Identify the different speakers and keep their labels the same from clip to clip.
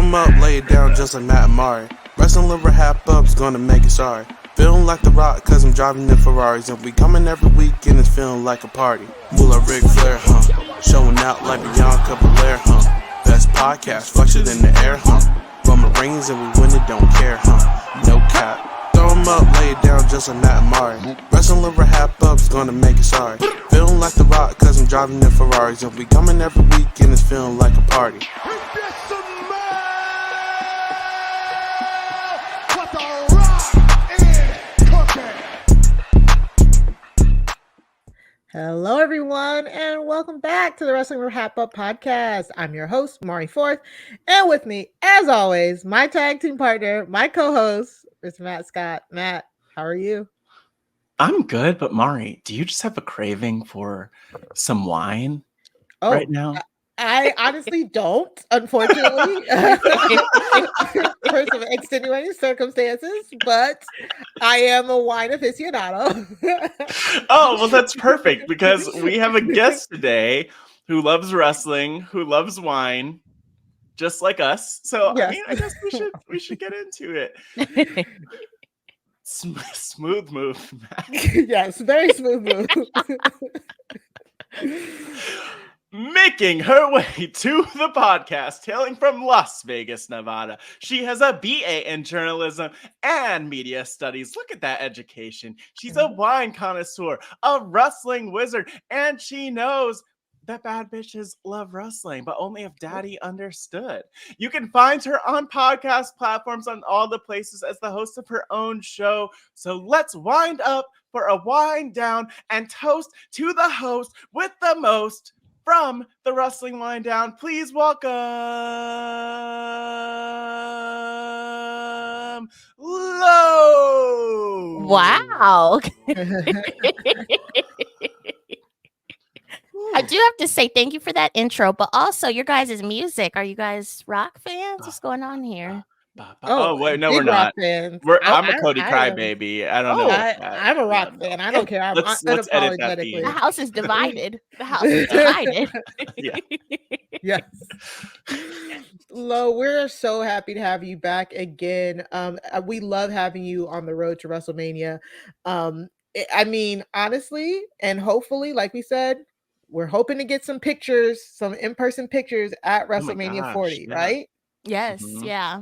Speaker 1: 'em up, lay it down just like Matt and Mari. Wrestling RHAPUp's gonna make it sorry. Feeling like The Rock cause I'm driving in Ferraris. And we coming every week and it's feeling like a party. Moolah Ric Flair, showing out like Bianca Belair, Best podcast, flush it in the air, Roman Reigns and we win it, don't care, No cap. Throw 'em up, lay it down just like Matt and Mari. Wrestling RHAPUp's gonna make it sorry. Feeling like The Rock cause I'm driving in Ferraris. And we coming every week and it's feeling like a party.
Speaker 2: Hello, everyone, and welcome back to the Wrestling RHAPUp podcast. I'm your host, Mari Forth, and with me, as always, my tag team partner, my co-host, is Matt Scott. Matt, how are you?
Speaker 3: I'm good, but Mari, do you just have a craving for some wine right now?
Speaker 2: I honestly don't, unfortunately, for some extenuating circumstances, but I am a wine aficionado.
Speaker 3: Oh, well, that's perfect because we have a guest today who loves wrestling, who loves wine, just like us. So, yes. I mean, I guess we should get into it. Smooth move, Matt.
Speaker 2: Yes, very smooth move.
Speaker 3: Making her way to the podcast, hailing from Las Vegas, Nevada. She has a BA in journalism and media studies. Look at that education. She's a wine connoisseur, a wrestling wizard, and she knows that bad bitches love wrestling, but only if daddy understood. You can find her on podcast platforms on all the places as the host of her own show. So let's wind up for a wind down and toast to the host with the most from the Wrestling Winedown. Please welcome Lo.
Speaker 4: Wow. I do have to say thank you for that intro, but also your guys' music. Are you guys rock fans? What's going on here?
Speaker 3: Oh wait, no, we're not. I'm a Cody crybaby. I don't know.
Speaker 2: I'm a rock fan. I don't care. I'm
Speaker 3: let's edit that theme.
Speaker 4: The house is divided. The house is divided.
Speaker 3: Yeah.
Speaker 2: Yes. Lo, we're so happy to have you back again. We love having you on the road to WrestleMania. I mean, honestly, and hopefully, like we said, we're hoping to get some pictures, some in-person pictures at WrestleMania 40,
Speaker 3: yeah.
Speaker 2: right?
Speaker 4: Yes,
Speaker 2: yeah.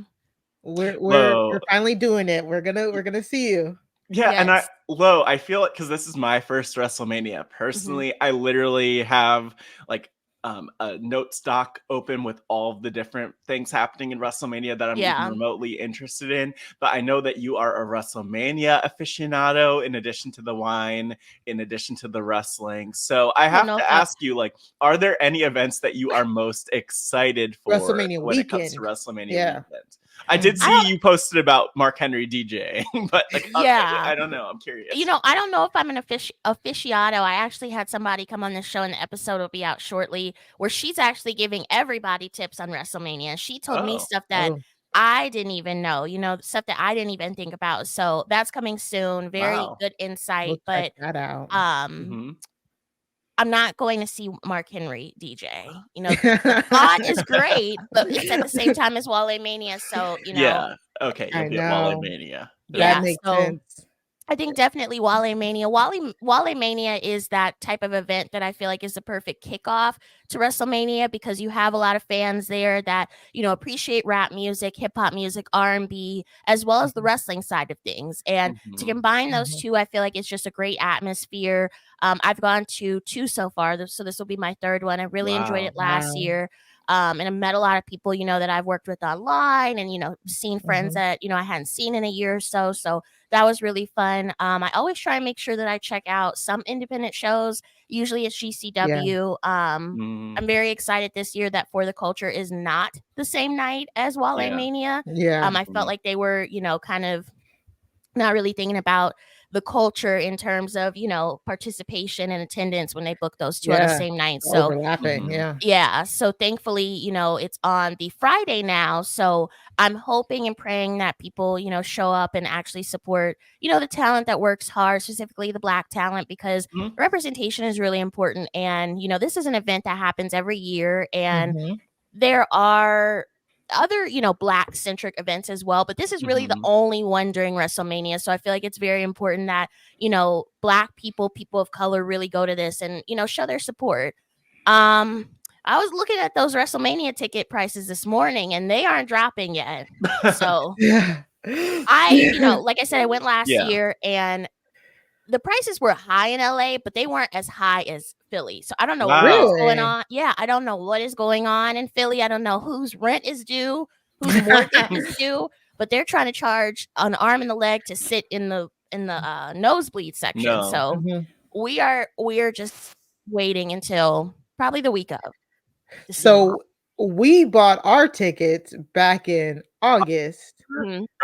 Speaker 2: We're finally doing it. We're gonna see you.
Speaker 3: Yeah, yes. And I feel it because this is my first WrestleMania. Personally, I literally have like a note stock open with all of the different things happening in WrestleMania that I'm even remotely interested in. But I know that you are a WrestleMania aficionado in addition to the wine, in addition to the wrestling. So I have to ask you, like, are there any events that you are most excited for
Speaker 2: WrestleMania
Speaker 3: when
Speaker 2: weekend.
Speaker 3: It comes to WrestleMania weekend? I did see you posted about Mark Henry DJing, but like, I don't know. I'm curious.
Speaker 4: You know, I don't know if I'm an aficionado. I actually had somebody come on the show, and the episode will be out shortly, where she's actually giving everybody tips on WrestleMania. She told me stuff that I didn't even know, you know, stuff that I didn't even think about. So that's coming soon. Very good insight.
Speaker 2: We'll
Speaker 4: but
Speaker 2: check that out.
Speaker 4: I'm not going to see Mark Henry DJ. You know, God is great, but it's at the same time as WrestleMania. So, you know.
Speaker 3: Yeah. Okay. You'll be at WrestleMania.
Speaker 2: That makes sense.
Speaker 4: I think definitely WrestleMania. WrestleMania is that type of event that I feel like is the perfect kickoff to WrestleMania because you have a lot of fans there that, you know, appreciate rap music, hip hop music, R&B, as well as the wrestling side of things. And to combine those two, I feel like it's just a great atmosphere. I've gone to 2 so far, so this will be my 3rd one. I really enjoyed it last year. And I met a lot of people, you know, that I've worked with online and, you know, seen friends that, you know, I hadn't seen in a year or so. So that was really fun. I always try and make sure that I check out some independent shows. Usually it's GCW. I'm very excited this year that For the Culture is not the same night as WrestleMania. I felt like they were, you know, kind of not really thinking about the culture in terms of, you know, participation and attendance when they book those two on the same night. So
Speaker 2: overlapping,
Speaker 4: so thankfully, you know, it's on the Friday now. So I'm hoping and praying that people, you know, show up and actually support, you know, the talent that works hard, specifically the Black talent, because representation is really important. And, you know, this is an event that happens every year, and there are other, Black centric events as well. But this is really the only one during WrestleMania. So I feel like it's very important that, Black people of color really go to this and, show their support. I was looking at those WrestleMania ticket prices this morning and they aren't dropping yet. So
Speaker 2: Yeah.
Speaker 4: like I said, I went last year and the prices were high in LA, but they weren't as high as Philly. So I don't know what is going on. Yeah, I don't know what is going on in Philly. I don't know whose rent is due, whose mortgage is due, but they're trying to charge an arm and a leg to sit in the nosebleed section.
Speaker 3: No.
Speaker 4: So we are just waiting until probably the week of.
Speaker 2: So we bought our tickets back in August.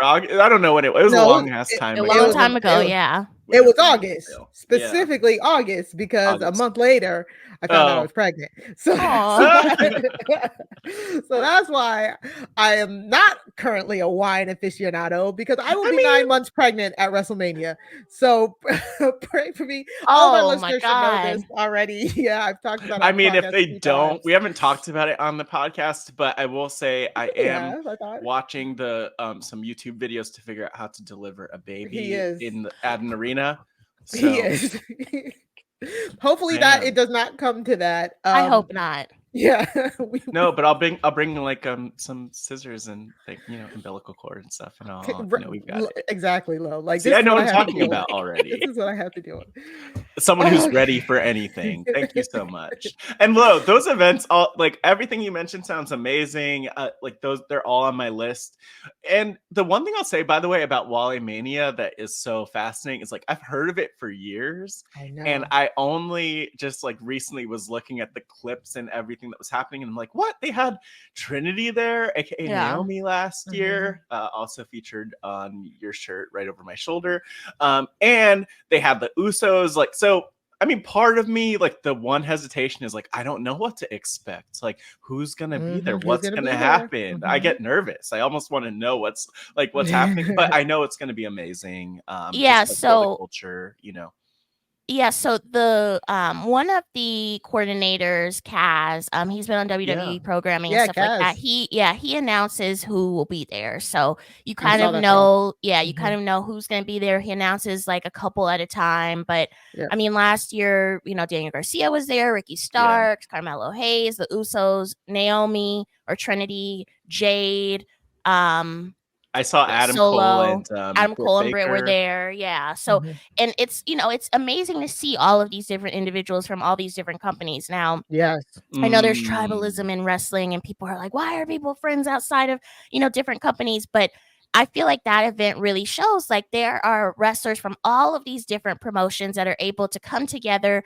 Speaker 3: I don't know when it was. A long ass time
Speaker 4: ago.
Speaker 3: ago.
Speaker 4: A long time ago, yeah.
Speaker 2: It was August, specifically August, because a month later I found out I was pregnant. So, so that's why I am not currently a wine aficionado, because I will be 9 months pregnant at WrestleMania. So pray for me. All of our listeners should know this already. Yeah, I've talked about it.
Speaker 3: I mean, if they don't, we haven't talked about it on the podcast, but I will say I am watching the some YouTube videos to figure out how to deliver a baby at an arena. So.
Speaker 2: He is. Hopefully that it does not come to that.
Speaker 4: I hope not.
Speaker 2: Yeah.
Speaker 3: No, but I'll bring like some scissors and like umbilical cord and stuff, and all. We've got it.
Speaker 2: Exactly, Lo. Like,
Speaker 3: see, I know what I'm talking about already.
Speaker 2: This is what I have to do.
Speaker 3: Someone who's ready for anything. Thank you so much. And Lo, those events, all like everything you mentioned sounds amazing. Like those, they're all on my list. And the one thing I'll say, by the way, about Wrestlemania that is so fascinating is like I've heard of it for years, and I only just like recently was looking at the clips and everything that was happening, and I'm like, what? They had Trinity there, aka Naomi, last year, also featured on your shirt right over my shoulder, and they had the Usos. Like, so I mean, part of me, like, the one hesitation is like, I don't know what to expect. Like, who's gonna be there? What's gonna happen? I get nervous. I almost want to know what's happening, but I know it's gonna be amazing.
Speaker 4: Yeah,
Speaker 3: just,
Speaker 4: so
Speaker 3: the culture,
Speaker 4: Yeah, so the one of the coordinators, Kaz, he's been on WWE programming and stuff like that. He announces who will be there. So you kind of know, you kind of know who's going to be there. He announces like a couple at a time. But I mean, last year, Daniel Garcia was there, Ricky Starks, Carmelo Hayes, the Usos, Naomi or Trinity, Jade,
Speaker 3: I saw Adam
Speaker 4: Solo,
Speaker 3: Cole and
Speaker 4: Adam Cole and Britt were there. Yeah. So, and it's, it's amazing to see all of these different individuals from all these different companies. Now, I know there's tribalism in wrestling and people are like, why are people friends outside of, different companies? But I feel like that event really shows like there are wrestlers from all of these different promotions that are able to come together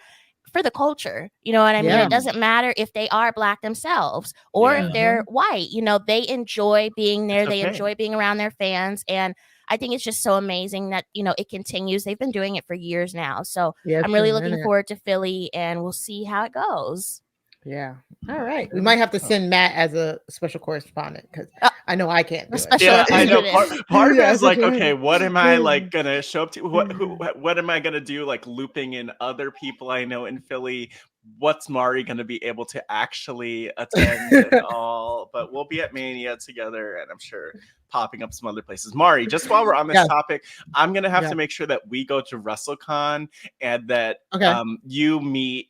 Speaker 4: for the culture. You know what I mean? It doesn't matter if they are Black themselves or if they're white, they enjoy being there. They enjoy being around their fans. And I think it's just so amazing that, it continues. They've been doing it for years now. So I'm really looking forward to Philly and we'll see how it goes.
Speaker 2: Yeah. All right. We might have to send Matt as a special correspondent because I know I can't do it.
Speaker 3: I know. Part of it is like, okay, what am I like gonna show up to? What am I gonna do? Like looping in other people I know in Philly. What's Mari gonna be able to actually attend and all? But we'll be at Mania together, and I'm sure popping up some other places. Mari, just while we're on this topic, I'm gonna have to make sure that we go to WrestleCon and that you meet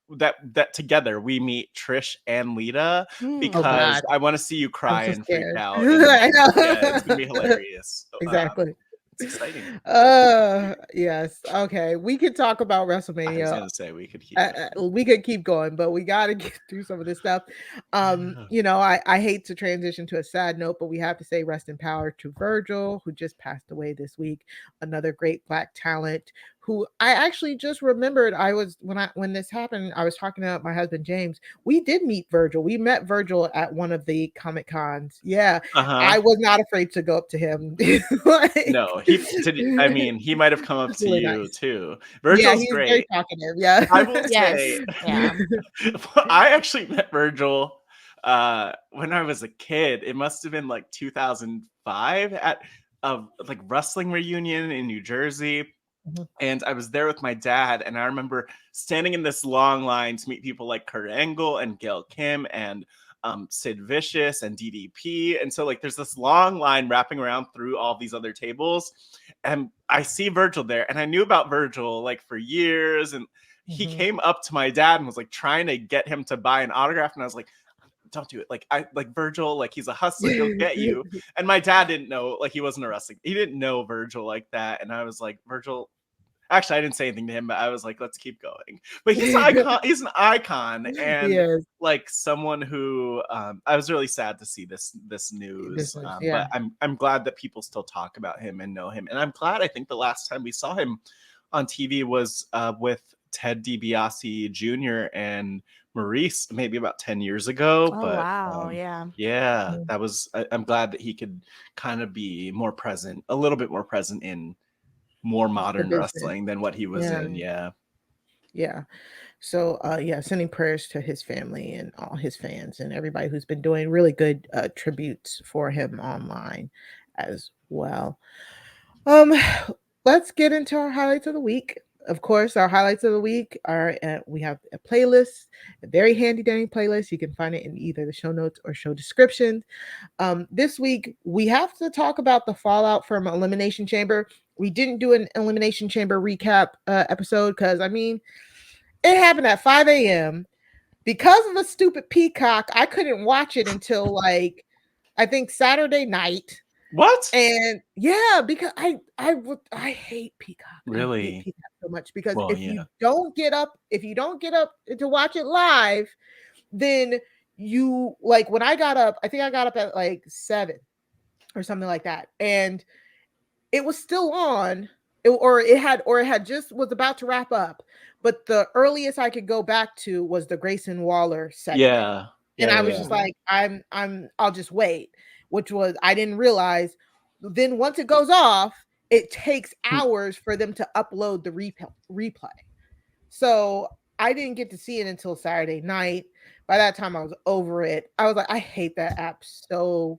Speaker 3: that together we meet Trish and Lita because I want to see you cry and freak out.
Speaker 2: I know.
Speaker 3: It's gonna be hilarious.
Speaker 2: Exactly.
Speaker 3: It's exciting.
Speaker 2: Yes. Okay. We could talk about WrestleMania.
Speaker 3: I was gonna say we could keep
Speaker 2: going, but we got to get through some of this stuff. I hate to transition to a sad note, but we have to say rest in power to Virgil, who just passed away this week. Another great Black talent who I actually just remembered. When this happened, I was talking to my husband James. We did meet Virgil. We met Virgil at one of the Comic Cons. Yeah, I was not afraid to go up to him.
Speaker 3: No, he might have come up to really you too. Virgil's
Speaker 2: he's
Speaker 3: great.
Speaker 2: Very talkative. Yeah,
Speaker 3: I will say. I actually met Virgil when I was a kid. It must have been like 2005 at a like wrestling reunion in New Jersey. And I was there with my dad, and I remember standing in this long line to meet people like Kurt Angle and Gail Kim and Sid Vicious and DDP. And so like there's this long line wrapping around through all these other tables. And I see Virgil there. And I knew about Virgil like for years. And he came up to my dad and was like trying to get him to buy an autograph. And I was like, don't do it. Like Virgil, like he's a hustler, he'll get you. And my dad didn't know, like he wasn't a wrestling. He didn't know Virgil like that. And I was like, Virgil, actually I didn't say anything to him, but I was like, let's keep going. But he's an icon, and like someone who I was really sad to see this news. But I'm glad that people still talk about him and know him. And I'm glad, I think the last time we saw him on TV was with Ted DiBiase Jr. and Maurice, maybe about 10 years ago.
Speaker 4: Oh,
Speaker 3: but
Speaker 4: wow.
Speaker 3: yeah, that was, I'm glad that he could kind of be more present, a little bit more present in more modern wrestling than what he was in.
Speaker 2: Yeah. So sending prayers to his family and all his fans and everybody who's been doing really good tributes for him online as well. Let's get into our highlights of the week. Of course, our highlights of the week are we have a playlist, a very handy dandy playlist. You can find it in either the show notes or show description. This week, we have to talk about the fallout from Elimination Chamber. We didn't do an Elimination Chamber recap episode because, I mean, it happened at 5 a.m. Because of the stupid Peacock, I couldn't watch it until, like, I think Saturday night.
Speaker 3: What?
Speaker 2: And yeah, because I hate Peacock.
Speaker 3: Really?
Speaker 2: I hate Peacock so much because if you don't get up to watch it live, then you, like, when I got up, I think I got up at like 7 or something like that, and it was still on, it had just was about to wrap up, but the earliest I could go back to was the Grayson Waller segment. And I was just like, I'll just wait. Which was, I didn't realize, then once it goes off, it takes hours for them to upload the replay. So I didn't get to see it until Saturday night. By that time, I was over it. I was like, I hate that app so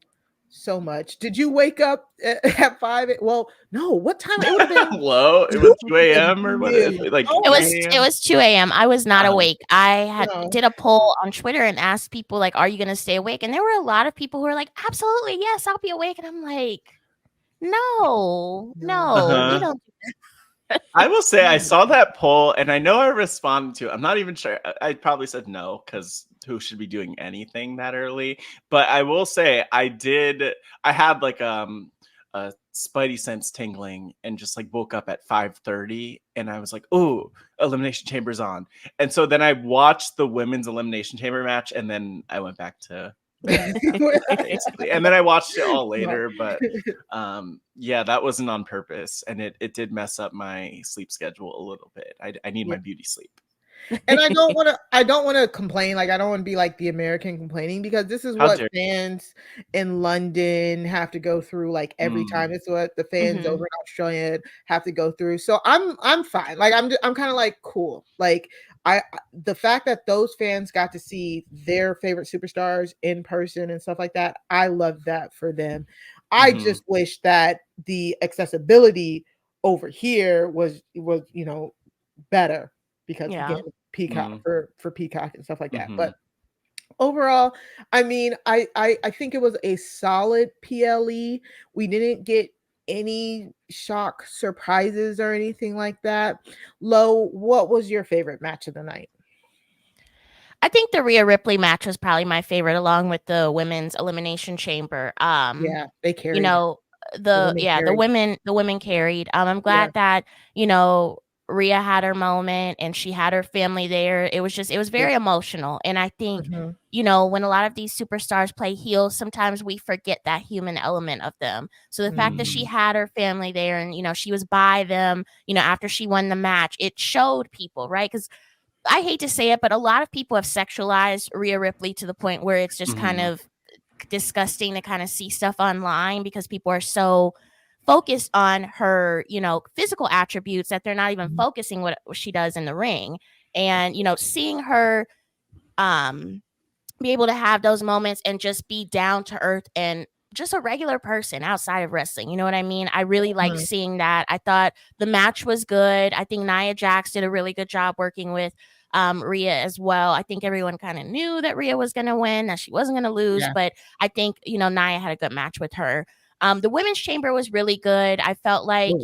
Speaker 2: much. Did you wake up at 5? Well, no. What time? It would have been
Speaker 3: low. It was 2 a.m. or what? Like
Speaker 4: it was 2 a.m. I was not awake. I did a poll on Twitter and asked people, like, are you going to stay awake? And there were a lot of people who were like, absolutely, yes, I'll be awake. And I'm like, no, we don't.
Speaker 3: I will say I saw that poll and I know I responded to it. I'm not even sure. I probably said no because who should be doing anything that early? But I will say I had like a spidey sense tingling and just like woke up at 5:30 and I was like, oh, Elimination Chamber's on. And so then I watched the women's Elimination Chamber match and then I went back to basically. And then I watched it all later, but that wasn't on purpose, and it did mess up my sleep schedule a little bit. I need my beauty sleep.
Speaker 2: And I don't want to complain. Like, I don't want to be like the American complaining, because this is what fans in London have to go through. Like every time, it's what the fans over in Australia have to go through. So I'm fine. Like I'm kind of like cool. Like the fact that those fans got to see their favorite superstars in person and stuff like that, I love that for them. I just wish that the accessibility over here was better, because again, Peacock for Peacock and stuff like that. But overall, I mean, I think it was a solid PLE. We didn't get any shock surprises or anything like that. Lo, what was your favorite match of the night?
Speaker 4: I think the Rhea Ripley match was probably my favorite, along with the women's Elimination Chamber.
Speaker 2: They carried.
Speaker 4: The women carried. I'm glad that Rhea had her moment and she had her family there. It was very emotional. And I think, when a lot of these superstars play heels, sometimes we forget that human element of them. So the fact that she had her family there and, she was by them, after she won the match, it showed people, right? Because I hate to say it, but a lot of people have sexualized Rhea Ripley to the point where it's just kind of disgusting to kind of see stuff online, because people are so focused on her, physical attributes, that they're not even focusing what she does in the ring. And, seeing her be able to have those moments and just be down to earth and just a regular person outside of wrestling. You know what I mean? I really like seeing that. I thought the match was good. I think Nia Jax did a really good job working with Rhea as well. I think everyone kind of knew that Rhea was going to win, that she wasn't going to lose, but I think, Nia had a good match with her. The women's chamber was really good. I felt like,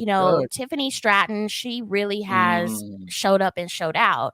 Speaker 4: Tiffany Stratton, she really has showed up and showed out.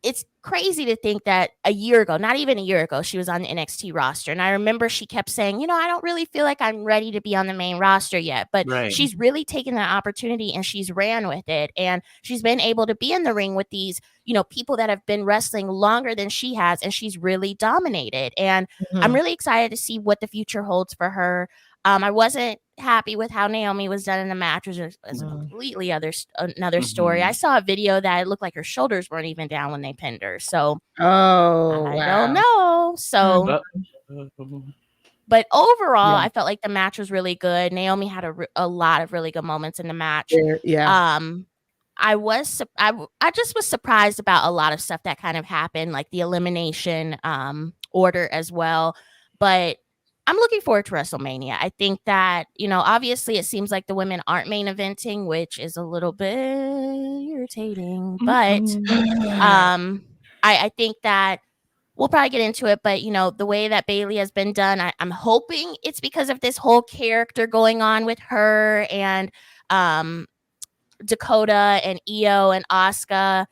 Speaker 4: It's crazy to think that a year ago, not even a year ago, she was on the NXT roster. And I remember she kept saying, I don't really feel like I'm ready to be on the main roster yet. But she's really taken that opportunity and she's ran with it. And she's been able to be in the ring with these, people that have been wrestling longer than she has. And she's really dominated. And I'm really excited to see what the future holds for her. I wasn't happy with how Naomi was done in the match, which was a completely another story. I saw a video that it looked like her shoulders weren't even down when they pinned her. So, I don't know. So, but overall, I felt like the match was really good. Naomi had a lot of really good moments in the match. I just was surprised about a lot of stuff that kind of happened, like the elimination order as well. But I'm looking forward to WrestleMania. I think that, obviously it seems like the women aren't main eventing, which is a little bit irritating. But I think that we'll probably get into it. But, the way that Bayley has been done, I'm hoping it's because of this whole character going on with her and Dakota and Io and Asuka.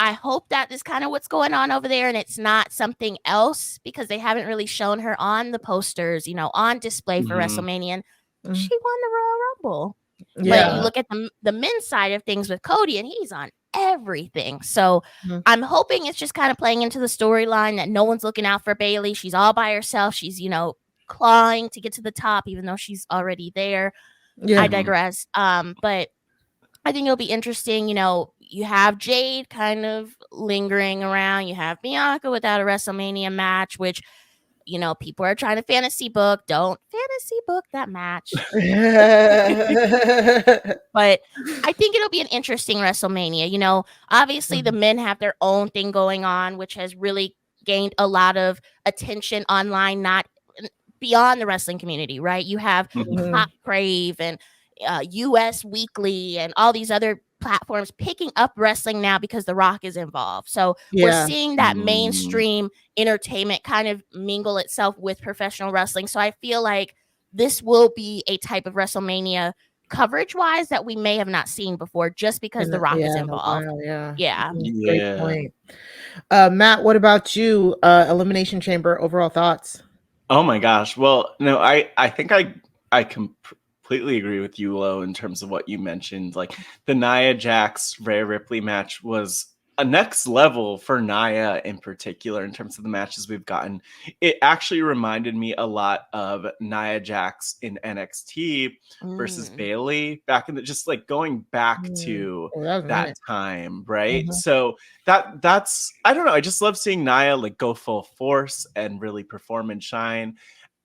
Speaker 4: I hope that is kind of what's going on over there and it's not something else, because they haven't really shown her on the posters, on display for WrestleMania. And she won the Royal Rumble. But you look at the men's side of things with Cody and he's on everything. So I'm hoping it's just kind of playing into the storyline that no one's looking out for Bayley. She's all by herself. She's, clawing to get to the top, even though she's already there. I digress. But I think it'll be interesting. You have Jade kind of lingering around. You have Bianca without a WrestleMania match, which, people are trying to fantasy book. Don't fantasy book that match. But I think it'll be an interesting WrestleMania. Obviously the men have their own thing going on, which has really gained a lot of attention online, not beyond the wrestling community, right? You have Pop Crave and US Weekly and all these other platforms picking up wrestling now because The Rock is involved. So we're seeing that mainstream entertainment kind of mingle itself with professional wrestling. So I feel like this will be a type of WrestleMania coverage wise that we may have not seen before, just because The Rock is involved.
Speaker 2: Great point. Matt, what about you? Elimination Chamber, overall thoughts?
Speaker 3: Oh my gosh. Well, no, I think I completely agree with you, Lo, in terms of what you mentioned. Like the Nia Jax Rhea Ripley match was a next level for Nia in particular in terms of the matches we've gotten. It actually reminded me a lot of Nia Jax in NXT versus Bayley back in the, just like going back to that time, right? So that's I don't know. I just love seeing Nia like go full force and really perform and shine,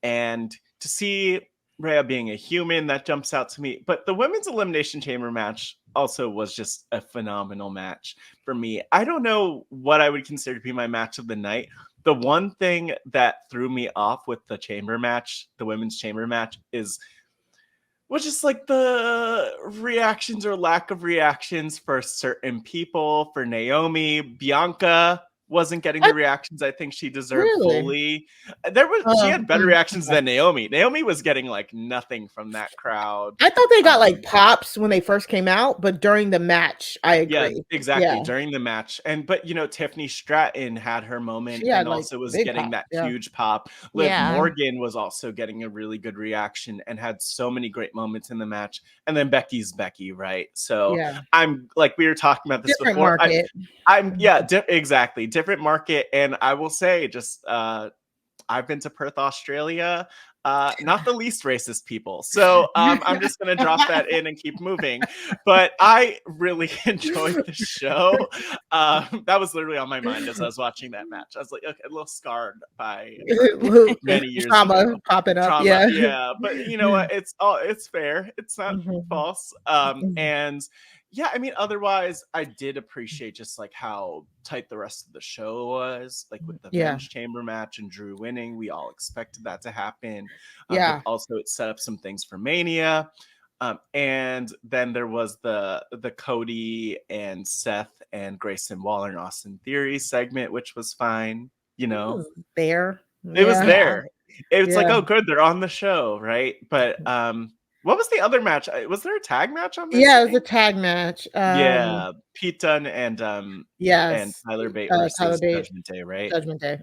Speaker 3: and to see Rhea being a human, that jumps out to me. But the women's elimination chamber match also was just a phenomenal match for me. I don't know what I would consider to be my match of the night. The one thing that threw me off with the chamber match, the women's chamber match, was just like the reactions or lack of reactions for certain people. For Naomi, Bianca wasn't getting the reactions I think she deserved fully. She had better reactions than Naomi. Naomi was getting like nothing from that crowd.
Speaker 2: I thought they got like pops when they first came out, but during the match, I agree.
Speaker 3: Yeah, exactly. During the match. But Tiffany Stratton had her moment and also was getting that huge pop. Liv Morgan was also getting a really good reaction and had so many great moments in the match. And then Becky's Becky, right? So I'm like, we were talking about this
Speaker 2: different
Speaker 3: before.
Speaker 2: Market.
Speaker 3: Exactly. Different market. And I will say, just I've been to Perth, Australia. Not the least racist people. So I'm just going to drop that in and keep moving. But I really enjoyed the show. That was literally on my mind as I was watching that match. I was like, okay, a little scarred by many years
Speaker 2: trauma popping up.
Speaker 3: Yeah. But you know what? It's fair. It's not false. And Yeah, I mean, otherwise, I did appreciate just like how tight the rest of the show was, like with the
Speaker 2: Yeah.
Speaker 3: men's chamber match and Drew winning. We all expected that to happen.
Speaker 2: Yeah.
Speaker 3: But also it set up some things for Mania. And then there was the Cody and Seth and Grayson Waller and Austin Theory segment, which was fine. You know,
Speaker 2: There.
Speaker 3: it was
Speaker 2: Yeah.
Speaker 3: there. It's like,
Speaker 2: Yeah.
Speaker 3: oh, good, they're on the show, right? But what was the other match? Was there a tag match on this?
Speaker 2: Yeah, it was a tag match.
Speaker 3: Yeah, Pete Dunne and
Speaker 2: Yes.
Speaker 3: Tyler Bate
Speaker 2: Tyler
Speaker 3: versus
Speaker 2: Bate.
Speaker 3: Judgment Day, right?
Speaker 2: Judgment Day.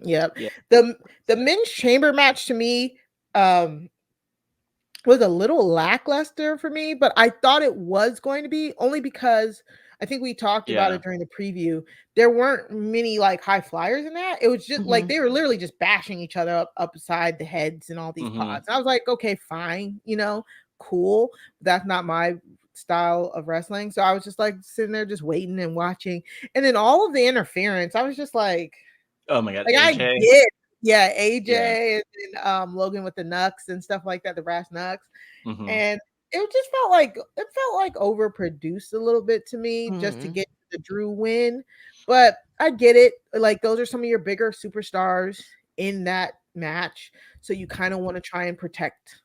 Speaker 2: Yep.
Speaker 3: Yeah.
Speaker 2: The men's chamber match to me was a little lackluster for me, but I thought it was going to be, only because I think we talked about it during the preview. There weren't many like high flyers in that. It was just like they were literally just bashing each other upside the heads and all these pods. And I was like, okay, fine, cool. That's not my style of wrestling. So I was just like sitting there just waiting and watching. And then all of the interference, I was just like,
Speaker 3: oh my god,
Speaker 2: like,
Speaker 3: AJ.
Speaker 2: I get, yeah, AJ and Logan with the knucks and stuff like that, the brass knucks. And it just felt like overproduced a little bit to me just to get the Drew win. But I get it. Like, those are some of your bigger superstars in that match. So you kind of want to try and protect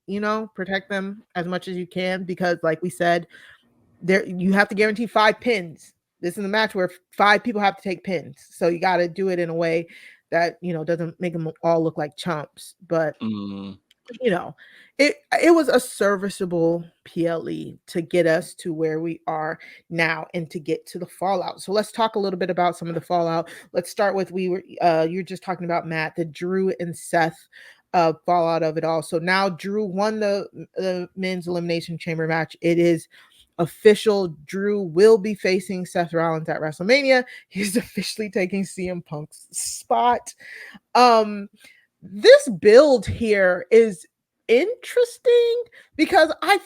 Speaker 2: them as much as you can, because like we said, there you have to guarantee 5 pins. This is a match where 5 people have to take pins. So you got to do it in a way that, doesn't make them all look like chumps. But it was a serviceable PLE to get us to where we are now and to get to the fallout. So let's talk a little bit about some of the fallout. Let's start with, you're just talking about, Matt, the Drew and Seth fallout of it all. So now Drew won the men's elimination chamber match. It is official. Drew will be facing Seth Rollins at WrestleMania. He's officially taking CM Punk's spot. This build here is interesting because I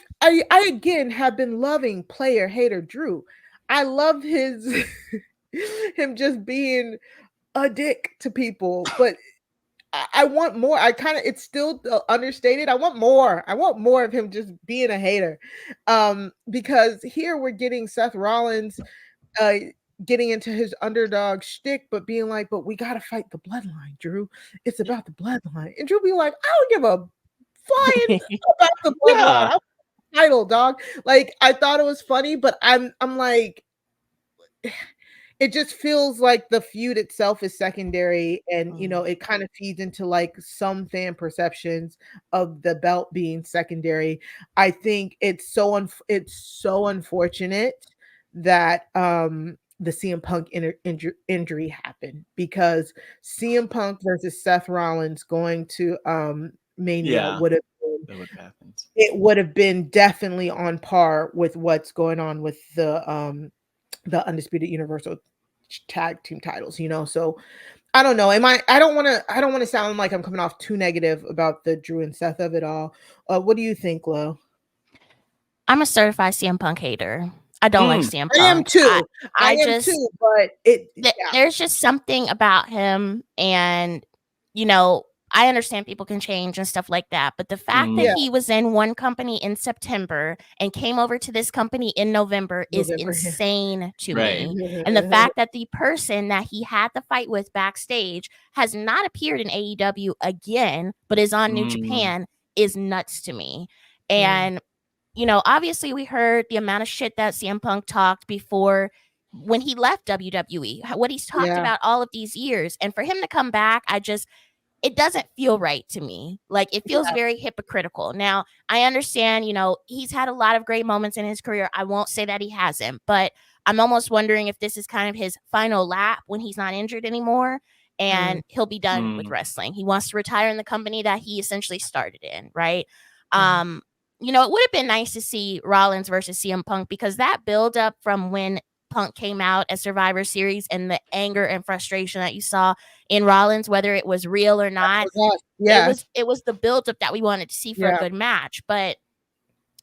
Speaker 2: again have been loving player hater Drew. I love his him just being a dick to people, but I want more. It's still understated. I want more of him just being a hater. Because here we're getting Seth Rollins getting into his underdog shtick, but being like, but we gotta fight the bloodline, Drew. It's about the bloodline. And Drew be like, I don't give a flying about the bloodline. I'm title, dog. Like, I thought it was funny, but I'm like, it just feels like the feud itself is secondary, and it kind of feeds into like some fan perceptions of the belt being secondary. I think it's so unfortunate that the CM Punk injury happened, because CM Punk versus Seth Rollins going to Mania would have been definitely on par with what's going on with the Undisputed Universal Tag Team titles, so I don't know. I don't want to sound like I'm coming off too negative about the Drew and Seth of it all. What do you think, Lo?
Speaker 4: I'm a certified CM Punk hater. I don't like CM Punk.
Speaker 2: I am too. I am too, but
Speaker 4: there's just something about him, and I understand people can change and stuff like that, but the fact that he was in one company in September and came over to this company in November is insane to me. And the fact that the person that he had the fight with backstage has not appeared in AEW again, but is on New Japan, is nuts to me. And obviously we heard the amount of shit that CM Punk talked before when he left WWE, what he's talked about all of these years. And for him to come back, it doesn't feel right to me. Like, it feels very hypocritical. Now, I understand, he's had a lot of great moments in his career. I won't say that he hasn't, but I'm almost wondering if this is kind of his final lap when he's not injured anymore and he'll be done with wrestling. He wants to retire in the company that he essentially started in, right? It would have been nice to see Rollins versus CM Punk, because that build up from when Punk came out at Survivor Series and the anger and frustration that you saw in Rollins, whether it was real or not, it was the build up that we wanted to see for a good match. But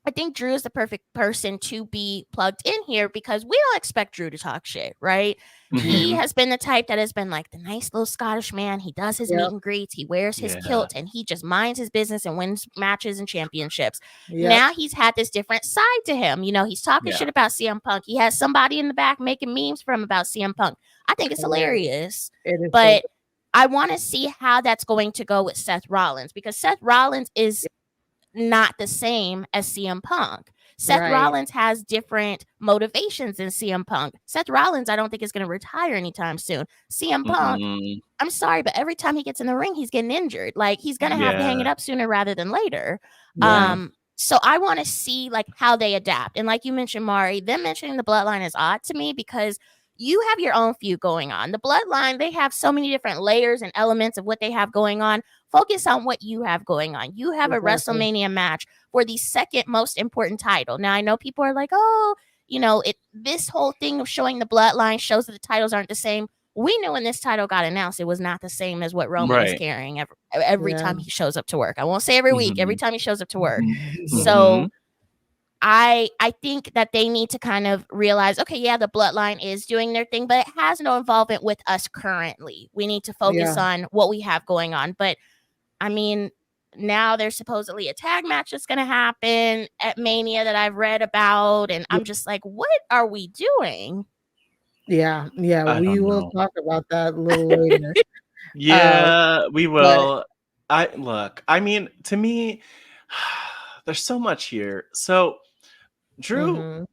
Speaker 4: I think Drew is the perfect person to be plugged in here because we don't expect Drew to talk shit, right? He
Speaker 3: Mhm.
Speaker 4: has been the type that has been like the nice little Scottish man. He does his meet
Speaker 2: Yep.
Speaker 4: and greets, he wears his
Speaker 3: Yeah.
Speaker 4: kilt, and he just minds his business and wins matches and championships.
Speaker 2: Yep.
Speaker 4: Now he's had this different side to him. You know, he's talking
Speaker 3: Yeah.
Speaker 4: shit about CM Punk. He has somebody in the back making memes for him about CM Punk. I think it's hilarious.
Speaker 2: It is so
Speaker 4: But
Speaker 2: good.
Speaker 4: I want to see how that's going to go with Seth Rollins because Seth Rollins is not the same as CM Punk. Seth
Speaker 2: Right.
Speaker 4: Rollins has different motivations than CM Punk. Seth Rollins, I don't think is going to retire anytime soon. CM Punk,
Speaker 3: Mhm.
Speaker 4: I'm sorry, but every time he gets in the ring, he's getting injured. Like he's going to have to hang it
Speaker 3: Yeah.
Speaker 4: up sooner rather than later.
Speaker 2: Yeah.
Speaker 4: So I want to see like how they adapt. And like you mentioned, Mari, them mentioning the bloodline is odd to me because you have your own feud going on. The bloodline, they have so many different layers and elements of what they have going on. Focus on what you have going on. You have a
Speaker 2: Exactly.
Speaker 4: WrestleMania match for the second most important title. Now I know people are like, oh, you know, this whole thing of showing the bloodline shows that the titles aren't the same. We knew when this title got announced, it was not the same as what Roman is
Speaker 3: Right.
Speaker 4: carrying every
Speaker 2: Yeah.
Speaker 4: time he shows up to work. I won't say every week, every
Speaker 3: Mhm.
Speaker 4: time he shows up to work.
Speaker 3: Mhm.
Speaker 4: So I think that they need to kind of realize, okay, yeah, the bloodline is doing their thing, but it has no involvement with us currently. We need to focus
Speaker 2: Yeah.
Speaker 4: on what we have going on. But I mean, now there's supposedly a tag match that's going to happen at Mania that I've read about, and I'm just like, what are we doing?
Speaker 2: Yeah. Yeah.
Speaker 3: I
Speaker 2: We
Speaker 3: don't
Speaker 2: will
Speaker 3: know.
Speaker 2: talk about that a little later.
Speaker 3: Yeah, we
Speaker 2: But
Speaker 3: will. I mean, to me, there's so much here. So Drew,
Speaker 2: mhm.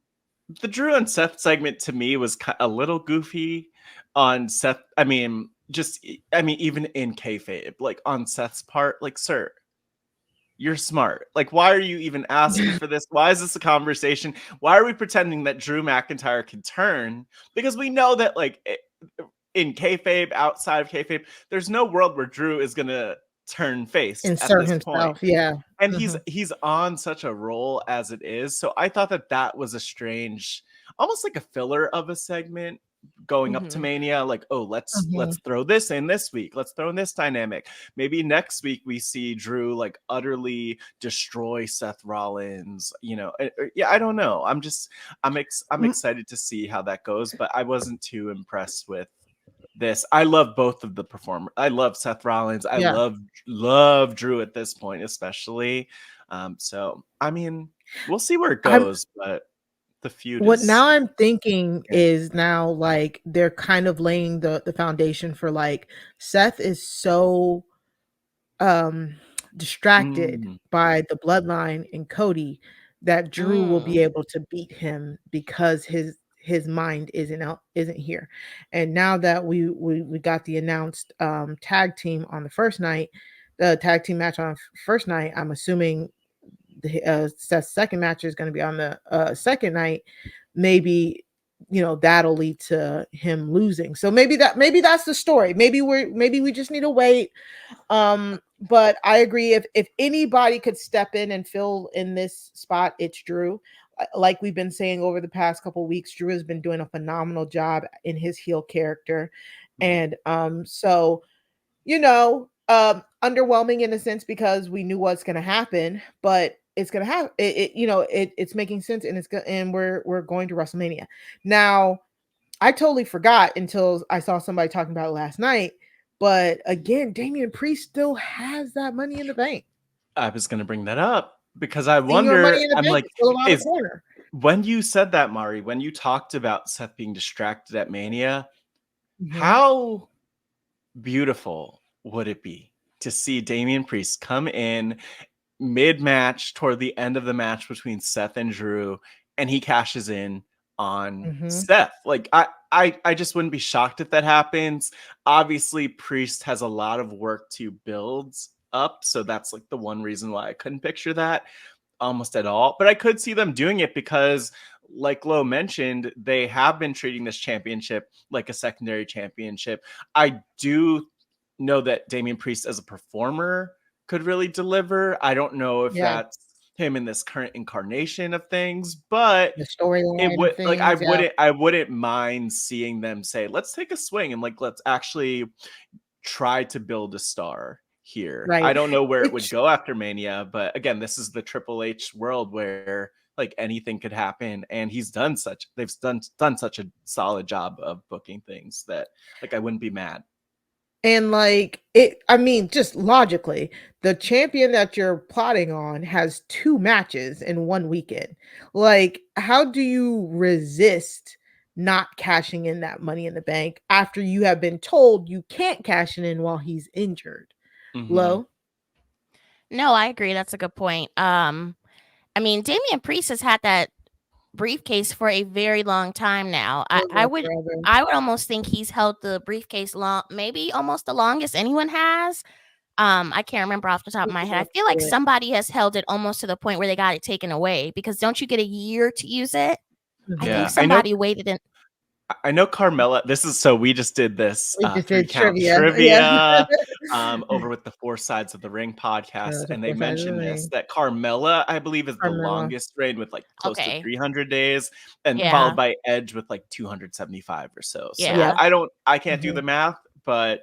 Speaker 3: the Drew and Seth segment to me was a little goofy on Seth. I mean, even in kayfabe, like on Seth's part, like, sir, you're smart. Like, why are you even asking for this? Why is this a conversation? Why are we pretending that Drew McIntyre can turn? Because we know that, like, in kayfabe, outside of kayfabe, there's no world where Drew is gonna turn face at
Speaker 2: Insert
Speaker 3: this point.
Speaker 2: himself. Yeah.
Speaker 3: And
Speaker 2: Mhm.
Speaker 3: he's on such a roll as it is. So I thought that was a strange, almost like a filler of a segment going up to
Speaker 4: Mhm.
Speaker 3: Mania. Like, oh, let's
Speaker 2: Mhm.
Speaker 3: throw this in this week. Let's throw in this dynamic. Maybe next week we see Drew like utterly destroy Seth Rollins. You know, yeah, I don't know. I'm
Speaker 2: Mm,
Speaker 3: excited to see how that goes, but I wasn't too impressed with this. I love both of the performers. I love Seth Rollins. I
Speaker 2: Yeah.
Speaker 3: love Drew at this point, especially. So I mean, we'll see where it
Speaker 2: I'm
Speaker 3: goes, but the feud
Speaker 2: What
Speaker 3: is
Speaker 2: now I'm thinking
Speaker 3: yeah.
Speaker 2: is now like they're kind of laying the foundation for like Seth is so um distracted
Speaker 3: Mm,
Speaker 2: by the bloodline and Cody that Drew will be
Speaker 4: Mm.
Speaker 2: able to beat him because his mind isn't here. And now that we got the announced tag team on the first night, the tag team match on first night, I'm assuming Seth's second match is going to be on the second night. Maybe that'll lead to him losing. So maybe that's the story. Maybe we just need to wait. But I agree. If anybody could step in and fill in this spot, it's Drew. Like we've been saying over the past couple weeks, Drew has been doing a phenomenal job in his heel character,
Speaker 3: mhm.
Speaker 2: and so underwhelming in a sense because we knew what's going to happen, but it's going to happen. It's making sense, and we're going to WrestleMania now. I totally forgot until I saw somebody talking about it last night. But again, Damian Priest still has that money in the bank.
Speaker 3: I was gonna bring that up because I
Speaker 2: Senior
Speaker 3: wonder,
Speaker 2: money in the
Speaker 3: I'm
Speaker 2: bank
Speaker 3: like,
Speaker 2: is still around the
Speaker 3: is
Speaker 2: corner.
Speaker 3: when you said that, Mari, when you talked about Seth being distracted at Mania,
Speaker 2: Mhm.
Speaker 3: how beautiful would it be to see Damian Priest come in mid-match toward the end of the match between Seth and Drew, and he cashes in on
Speaker 2: Mhm.
Speaker 3: Seth? Like, I just wouldn't be shocked if that happens. Obviously, Priest has a lot of work to build up, so that's like the one reason why I couldn't picture that almost at all. But I could see them doing it because, like Lo mentioned, they have been treating this championship like a secondary championship. I do know that Damian Priest as a performer could really deliver. I don't know if
Speaker 2: Yeah,
Speaker 3: that's him in this current incarnation of things, but
Speaker 2: the
Speaker 3: it
Speaker 2: storyline of
Speaker 3: would, like,
Speaker 2: things. Yeah.
Speaker 3: I wouldn't mind seeing them say, let's take a swing and like let's actually try to build a star here.
Speaker 2: Right.
Speaker 3: I don't know where it would
Speaker 2: Which-
Speaker 3: go after Mania, but again, this is the Triple H world where like anything could happen, and they've done such a solid job of booking things that like I wouldn't be mad.
Speaker 2: And like it, I mean, just logically, the champion that you're plotting on has 2 matches in 1 weekend. Like, how do you resist not cashing in that money in the bank after you have been told you can't cash it in while he's injured? Lo?
Speaker 4: No, I agree. That's a good point. I mean, Damian Priest has had that briefcase for a very long time now.
Speaker 2: Feels
Speaker 4: I
Speaker 2: like
Speaker 4: would
Speaker 2: forever.
Speaker 4: I would almost think he's held the briefcase maybe almost the longest anyone has. I can't remember off the top of my head. I feel like somebody has held it almost to the point where they got it taken away, because don't you get a year to use it? I
Speaker 3: Yeah,
Speaker 4: think somebody waited in.
Speaker 3: I know Carmella. We just did this
Speaker 2: We just
Speaker 3: 3
Speaker 2: did
Speaker 3: count
Speaker 2: trivia.
Speaker 3: trivia
Speaker 2: Yeah.
Speaker 3: over with the Four Sides of the Ring podcast,
Speaker 2: The
Speaker 3: and they
Speaker 2: 4 Sides of the
Speaker 3: mentioned this
Speaker 2: Ring.
Speaker 3: that Carmella, I believe, is the
Speaker 2: Carmella.
Speaker 3: longest reign with like close to
Speaker 4: Okay.
Speaker 3: 300 days, and
Speaker 4: Yeah.
Speaker 3: followed by Edge with like 275 or so. So
Speaker 4: Yeah.
Speaker 3: I can't do the math, but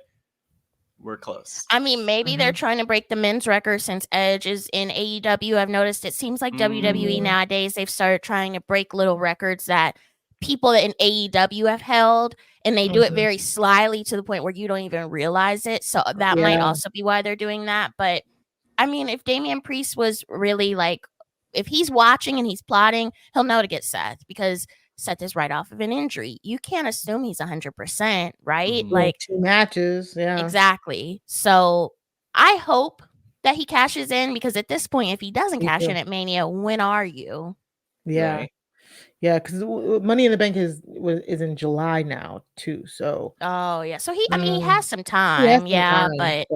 Speaker 3: we're close.
Speaker 4: I mean, maybe they're trying to break the men's record since Edge is in AEW. I've noticed it seems like WWE nowadays, they've started trying to break little records that people in AEW have held, and they do it very slyly to the point where you don't even realize it. So that might also be why they're doing that. But I mean, if Damian Priest was really like, if he's watching and he's plotting, he'll know to get Seth, because Seth is right off of an injury. You can't assume he's 100%, right? Like
Speaker 2: 2 matches. Yeah.
Speaker 4: exactly. So I hope that he cashes in, because at this point, if he doesn't
Speaker 2: Me
Speaker 4: cash
Speaker 2: too.
Speaker 4: in at Mania, when are you?
Speaker 2: Yeah.
Speaker 3: Right?
Speaker 2: Yeah, because Money in the Bank is in July now too. So
Speaker 4: Oh yeah. So I mean, he has some
Speaker 2: he has
Speaker 4: time.
Speaker 2: some
Speaker 4: Yeah,
Speaker 2: time,
Speaker 4: but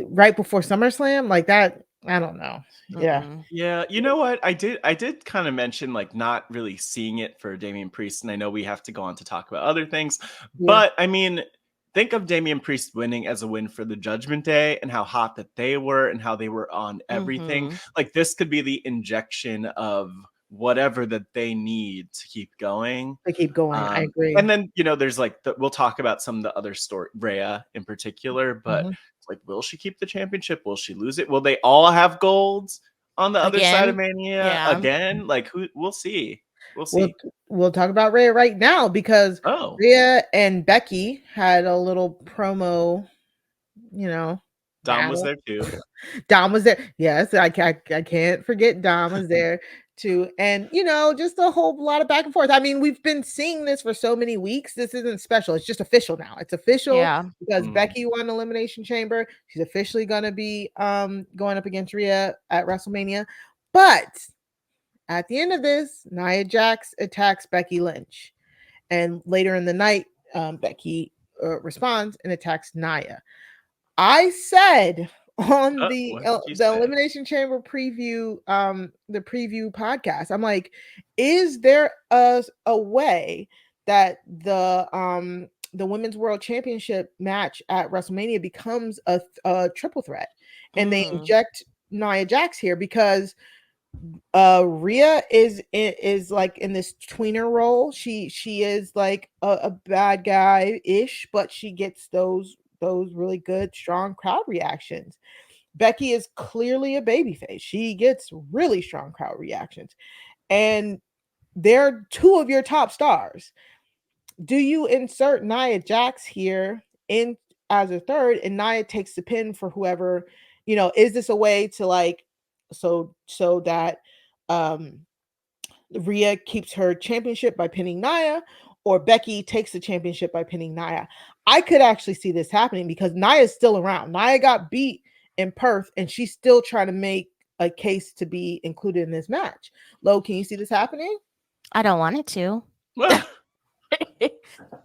Speaker 2: right before SummerSlam, like that, I don't know. Yeah.
Speaker 4: mm-mm.
Speaker 3: Yeah, you know what? I did kind of mention like not really seeing it for Damian Priest, and I know we have to go on to talk about other things, but I mean, think of Damian Priest winning as a win for the Judgment Day and how hot that they were and how they were on everything. Like this could be the injection of whatever that they need to keep going.
Speaker 2: They keep going. I agree.
Speaker 3: And then, you know, there's like we'll talk about some of the other story, Rhea in particular, but like, will she keep the championship? Will she lose it? Will they all have golds on the other side of Mania again? Like, who? We'll see. We'll see.
Speaker 2: We'll talk about Rhea right now, because Rhea and Becky had a little promo, you know.
Speaker 3: Dom was there too.
Speaker 2: Dom was there. Yes, I can't forget Dom was there too. And, you know, just a whole lot of back and forth. I mean, we've been seeing this for so many weeks. This isn't special. It's just official now. It's official because Becky won Elimination Chamber. She's officially going to be going up against Rhea at WrestleMania. But at the end of this, Nia Jax attacks Becky Lynch. And later in the night, Becky responds and attacks Nia. I said on the Elimination Chamber preview, the preview podcast, I'm like, is there a way that the Women's World Championship match at WrestleMania becomes a triple threat, and they inject Nia Jax here, because Rhea is like in this tweener role. She is like a bad guy ish, but she gets those really good, strong crowd reactions. Becky is clearly a babyface. She gets really strong crowd reactions. And they're 2 of your top stars. Do you insert Nia Jax here in as a third, and Nia takes the pin for whoever, you know, is this a way to like, so that Rhea keeps her championship by pinning Nia, or Becky takes the championship by pinning Nia? I could actually see this happening, because Nia is still around. Nia got beat in Perth, and she's still trying to make a case to be included in this match. Lo, can you see this happening?
Speaker 4: I don't want it to.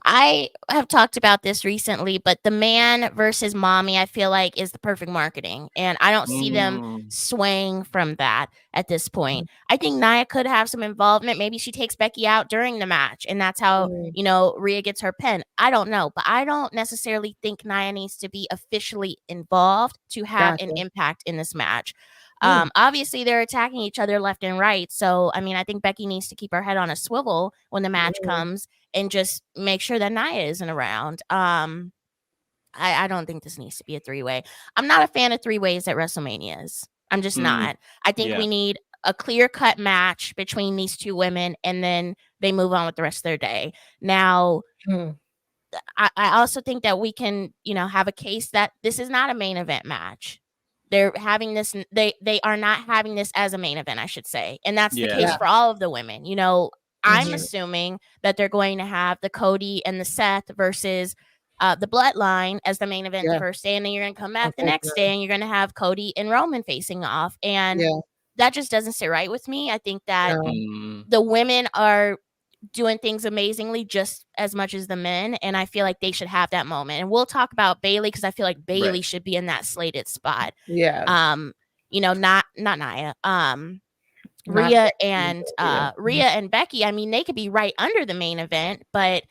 Speaker 4: I have talked about this recently, but the man versus mommy, I feel like, is the perfect marketing. And I don't see them swaying from that at this point. I think Nia could have some involvement. Maybe she takes Becky out during the match, and that's how, you know, Rhea gets her pin. I don't know, but I don't necessarily think Nia needs to be officially involved to have an impact in this match. Obviously they're attacking each other left and right. So, I mean, I think Becky needs to keep her head on a swivel when the match comes and just make sure that Nia isn't around. I don't think this needs to be a 3-way. I'm not a fan of 3-ways at WrestleManias. I'm just not. I think we need a clear-cut match between these two women, and then they move on with the rest of their day. Now, I also think that we can, have a case that this is not a main event match. They're having this, they are not having this as a main event, I should say. And that's the case for all of the women. I'm assuming that they're going to have the Cody and the Seth versus the Bloodline as the main event the first day, and then you're going to come back the next day and you're going to have Cody and Roman facing off. And that just doesn't sit right with me. I think that the women are doing things amazingly just as much as the men, and I feel like they should have that moment. And we'll talk about Bayley, because I feel like Bayley should be in that slated spot. Not Nia. Rhea and Becky, I mean, they could be right under the main event, but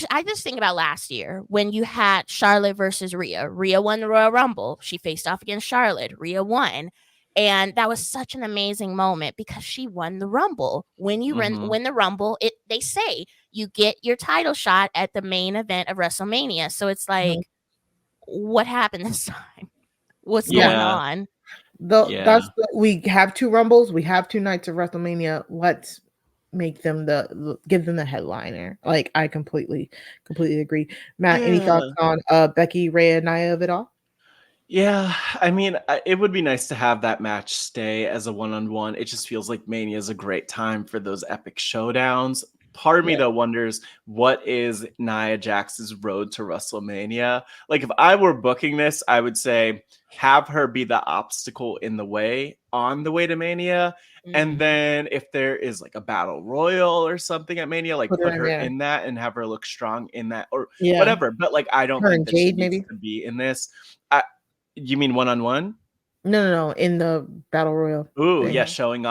Speaker 4: I just think about last year when you had Charlotte versus Rhea. Rhea won the Royal Rumble. She faced off against Charlotte. Rhea won. And that was such an amazing moment because she won the Rumble. When you win the Rumble, they say you get your title shot at the main event of WrestleMania. So it's like, what happened this time? What's going on?
Speaker 2: We have 2 Rumbles. We have 2 nights of WrestleMania. Let's make them give them the headliner. Like, I completely agree. Matt, any thoughts on Becky, Rhea, Nia of it all?
Speaker 3: Yeah, I mean, it would be nice to have that match stay as a one-on-one. It just feels like Mania is a great time for those epic showdowns. Part of me, though, wonders, what is Nia Jax's road to WrestleMania? Like, if I were booking this, I would say have her be the obstacle in the way on the way to Mania. And then if there is like a battle royal or something at Mania, like put her in that and have her look strong in that, or whatever. But like, I don't think that she needs to be in this. You mean one-on-one?
Speaker 2: No, in the battle royal.
Speaker 3: Ooh, yeah, showing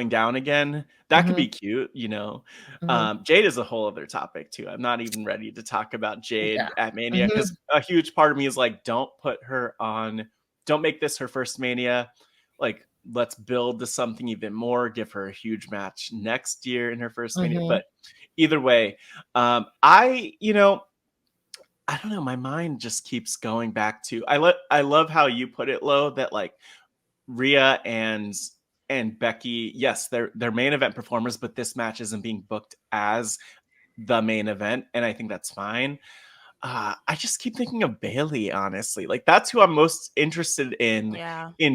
Speaker 3: down again. That could be cute, Jade is a whole other topic too. I'm not even ready to talk about Jade at Mania, because a huge part of me is like, don't make this her first Mania. Like, let's build to something even more, give her a huge match next year in her first Mania. But either way, I don't know. My mind just keeps going back to, I love how you put it, Lo, that like Rhea and Becky, yes, they're main event performers, but this match isn't being booked as the main event, and I think that's fine. I just keep thinking of Bayley, honestly. Like, that's who I'm most interested in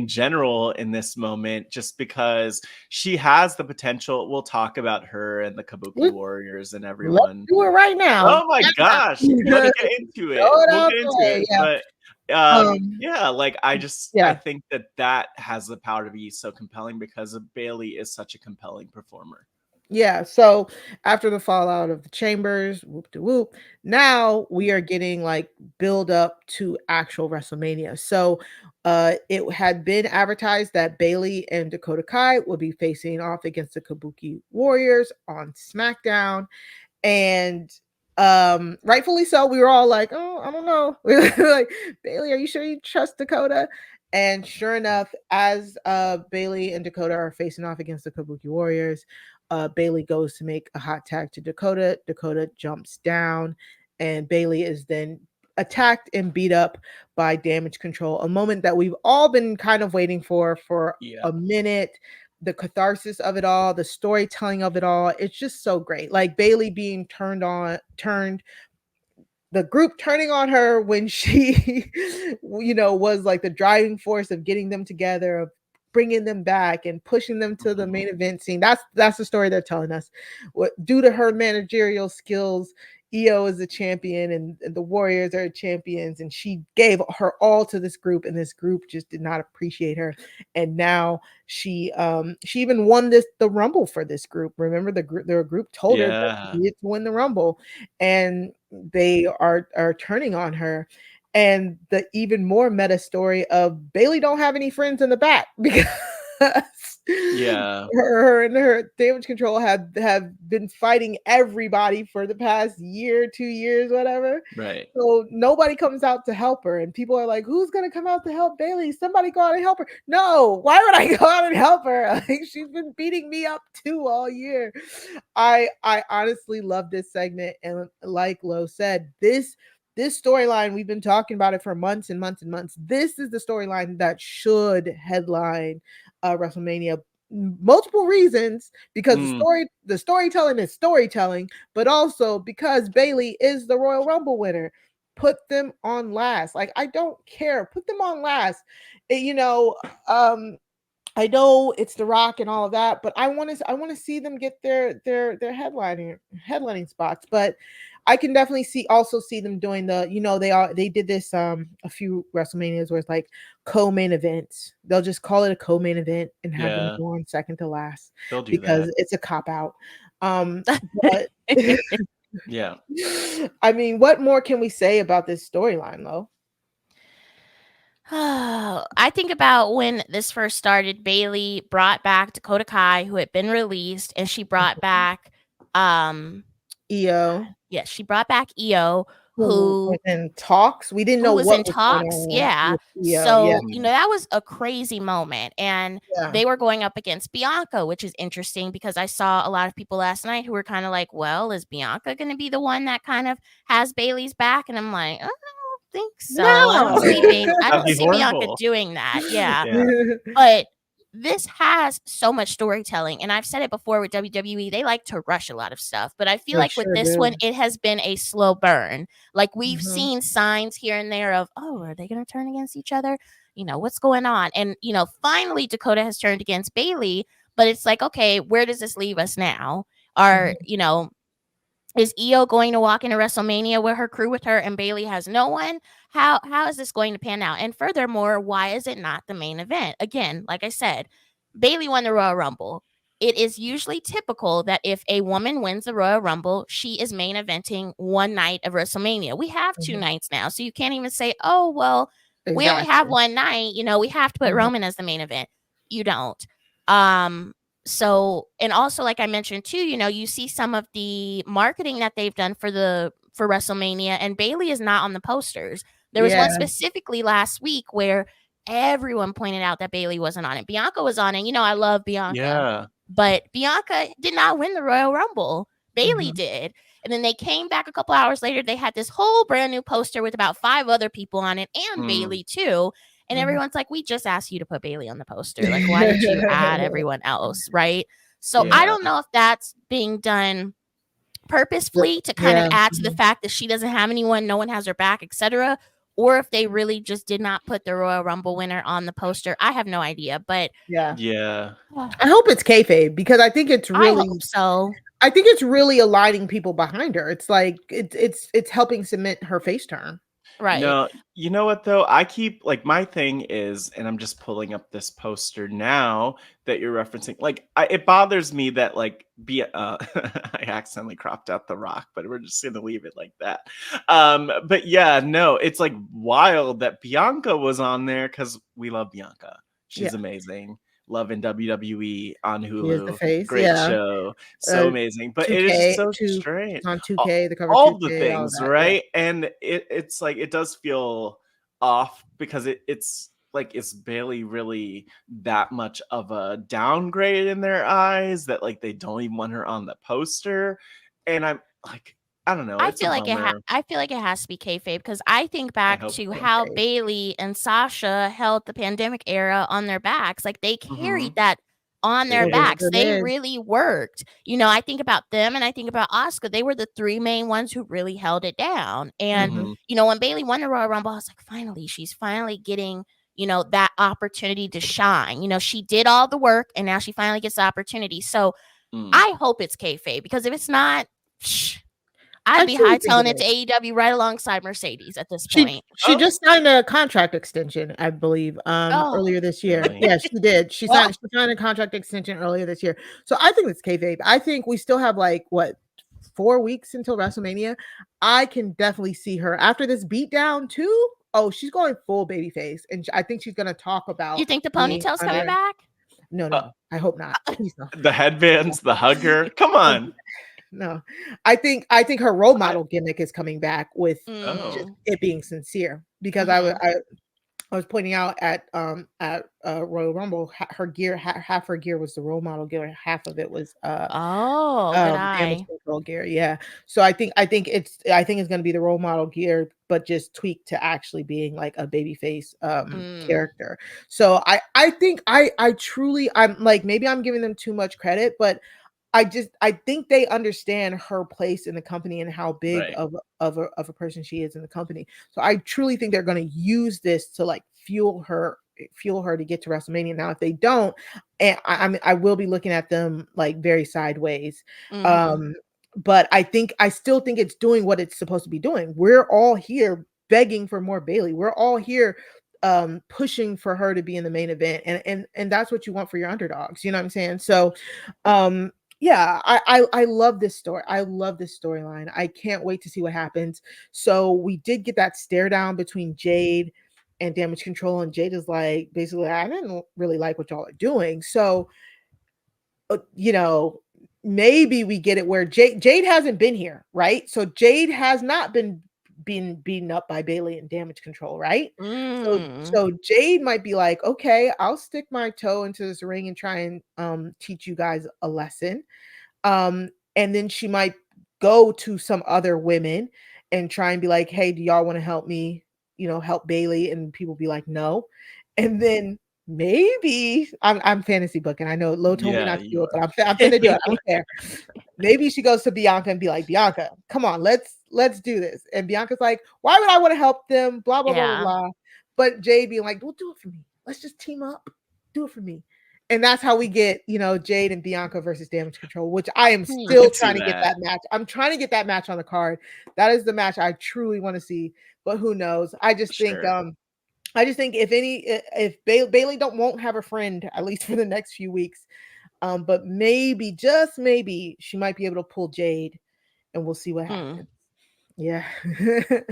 Speaker 3: general in this moment, just because she has the potential. We'll talk about her and the Kabuki Warriors and everyone.
Speaker 2: Let's do it right now.
Speaker 3: Oh my gosh. Let me get into it. We'll get into it. But I think that has the power to be so compelling because Bayley is such a compelling performer.
Speaker 2: Yeah, so after the fallout of the chambers, whoop de whoop, now we are getting like build up to actual WrestleMania. So it had been advertised that Bayley and Dakota Kai would be facing off against the Kabuki Warriors on SmackDown. And rightfully so, we were all like, oh, I don't know. We were like, Bayley, are you sure you trust Dakota? And sure enough, as Bayley and Dakota are facing off against the Kabuki Warriors, Bayley goes to make a hot tag to Dakota. Dakota jumps down, and Bayley is then attacked and beat up by Damage Control. A moment that we've all been kind of waiting for a minute. The catharsis of it all, the storytelling of it all, it's just so great. Like Bayley being the group turning on her when she, was like the driving force of getting them together, of bringing them back and pushing them to the main event scene. That's the story they're telling us. Due to her managerial skills, Io is a champion and the Warriors are champions, and she gave her all to this group, and this group just did not appreciate her. And now she even won the Rumble for this group. Remember, their group told her that she needed to win the Rumble, and they are turning on her. And the even more meta story of Bayley don't have any friends in the back because her and her Damage Control have been fighting everybody for the past year, 2 years, whatever.
Speaker 3: Right.
Speaker 2: So nobody comes out to help her, and people are like, "Who's gonna come out to help Bayley? Somebody go out and help her." No, why would I go out and help her? Like, she's been beating me up too all year. I honestly love this segment, and like Lo said, this this storyline, we've been talking about it for months and months and months. This is the storyline that should headline WrestleMania. Multiple reasons, because the storytelling is storytelling, but also because Bayley is the Royal Rumble winner. Put them on last. Like, I don't care. Put them on last. I know it's The Rock and all of that, but I want to see them get their headlining spots. But I can definitely see them doing they did this a few WrestleManias where it's like co-main events. They'll just call it a co-main event and have them go on second to last.
Speaker 3: They'll do
Speaker 2: because
Speaker 3: that.
Speaker 2: it's a cop out. But
Speaker 3: yeah.
Speaker 2: I mean, what more can we say about this storyline, though?
Speaker 4: I think about when this first started, Bayley brought back Dakota Kai, who had been released, and she brought back
Speaker 2: EO.
Speaker 4: Yes, she brought back EO,
Speaker 2: who
Speaker 4: who
Speaker 2: was in talks. We didn't know
Speaker 4: was
Speaker 2: what
Speaker 4: in
Speaker 2: was going
Speaker 4: talks.
Speaker 2: on
Speaker 4: Yeah.
Speaker 2: with EO.
Speaker 4: So,
Speaker 2: Yeah.
Speaker 4: that was a crazy moment. And
Speaker 2: Yeah.
Speaker 4: they were going up against Bianca, which is interesting because I saw a lot of people last night who were kind of like, well, is Bianca going to be the one that kind of has Bayley's back? And I'm like, I don't think so. I don't see, I don't see Bianca doing that. Yeah. But this has so much storytelling, and I've said it before with WWE, they like to rush a lot of stuff, but I feel like with this one, it has been a slow burn. Like, we've seen signs here and there of, oh, are they going to turn against each other? What's going on? And, finally Dakota has turned against Bayley, but it's like, okay, where does this leave us now? Is EO going to walk into WrestleMania with her crew with her and Bayley has no one? How is this going to pan out? And furthermore, why is it not the main event? Again, like I said, Bayley won the Royal Rumble. It is usually typical that if a woman wins the Royal Rumble, she is main eventing one night of WrestleMania. We have 2 nights now, so you can't even say, oh, well, we only have one night. We have to put Roman as the main event. You don't. So, and also, like I mentioned too, you see some of the marketing that they've done for WrestleMania, and Bayley is not on the posters. There was one specifically last week where everyone pointed out that Bayley wasn't on it. Bianca was on it. I love Bianca.
Speaker 3: Yeah.
Speaker 4: But Bianca did not win the Royal Rumble. Bayley did. And then they came back a couple hours later. They had this whole brand new poster with about 5 other people on it and Bayley too. And everyone's like, we just asked you to put Bayley on the poster. Like, why did you add everyone else? Right. So I don't know if that's being done purposefully to kind of add to the fact that she doesn't have anyone, no one has her back, etc. Or if they really just did not put the Royal Rumble winner on the poster. I have no idea. But
Speaker 3: yeah.
Speaker 2: I hope it's kayfabe, because I think it's really,
Speaker 4: I hope so.
Speaker 2: I think it's really aligning people behind her. It's like it's helping cement her face turn.
Speaker 4: Right.
Speaker 3: No, you know what though? I keep, like, my thing is, and I'm just pulling up this poster now that you're referencing. Like, it bothers me that, like, I accidentally cropped out The Rock, but we're just gonna leave it like that. But yeah, no, it's like wild that Bianca was on there because we love Bianca. She's amazing. Love in WWE on Hulu. Great show. So amazing. But 2K, it is so strange.
Speaker 2: On 2K, the cover
Speaker 3: all
Speaker 2: 2K,
Speaker 3: the things,
Speaker 2: all that,
Speaker 3: right? And it's like, it does feel off because it's like, is Bayley really that much of a downgrade in their eyes that, like, they don't even want her on the poster? And I'm like, I don't know.
Speaker 4: I feel like it has to be kayfabe, because I think back to how Bayley and Sasha held the pandemic era on their backs. Like, they carried that on their backs. They really worked. I think about them and I think about Asuka. They were the 3 main ones who really held it down. And when Bayley won the Royal Rumble, I was like, finally, she's finally getting that opportunity to shine. She did all the work and now she finally gets the opportunity. So I hope it's kayfabe, because if it's not, I'd be hightailing it to AEW right alongside Mercedes at this point.
Speaker 2: She just signed a contract extension, I believe, earlier this year.
Speaker 3: Really?
Speaker 2: Yeah, she did. She signed a contract extension earlier this year. So I think it's kayfabe. I think we still have 4 weeks until WrestleMania. I can definitely see her after this beatdown too. Oh, she's going full babyface, and I think she's going to talk about.
Speaker 4: You think the ponytail's coming back?
Speaker 2: No, I hope not. Please no.
Speaker 3: The headbands, the hugger. Come on.
Speaker 2: No, I think her role model gimmick is coming back with just it being sincere, because I was pointing out at Royal Rumble, her gear, half her gear was the role model gear, half of it was
Speaker 4: good eye.
Speaker 2: girl gear. Yeah. So I think it's going to be the role model gear, but just tweaked to actually being like a babyface character. So I think I truly, I'm like, maybe I'm giving them too much credit, but I think they understand her place in the company and how big
Speaker 3: Right.
Speaker 2: of a person she is in the company. So I truly think they're going to use this to like fuel her to get to WrestleMania. Now, if they don't, and I will be looking at them like very sideways. But I still think it's doing what it's supposed to be doing. We're all here begging for more Bayley. We're all here pushing for her to be in the main event, and that's what you want for your underdogs. You know what I'm saying? So yeah, I love this story. I love this storyline. I can't wait to see what happens. So we did get that stare down between Jade and Damage Control, and Jade is like, basically, I didn't really like what y'all are doing. So maybe we get it where Jade hasn't been here, right? So Jade has not been beaten up by Bayley and Damage Control, right? So Jade might be like, okay, I'll stick my toe into this ring and try and teach you guys a lesson. And then she might go to some other women and try and be like, hey, do y'all want to help me, help Bayley? And people be like, no. And then maybe I'm fantasy booking. I know Lo told me not to do it, but I'm finna do it. I don't care. Maybe she goes to Bianca and be like, Bianca, come on, let's do this. And Bianca's like, why would I want to help them? Blah, blah, blah, blah, blah. But Jade being like, well, do it for me. Let's just team up. Do it for me. And that's how we get, Jade and Bianca versus Damage Control, which I am still trying to get that match. I'm trying to get that match on the card. That is the match I truly want to see, but who knows? I just think if Bayley won't have a friend, at least for the next few weeks. But maybe, just maybe, she might be able to pull Jade, and we'll see what happens. Yeah.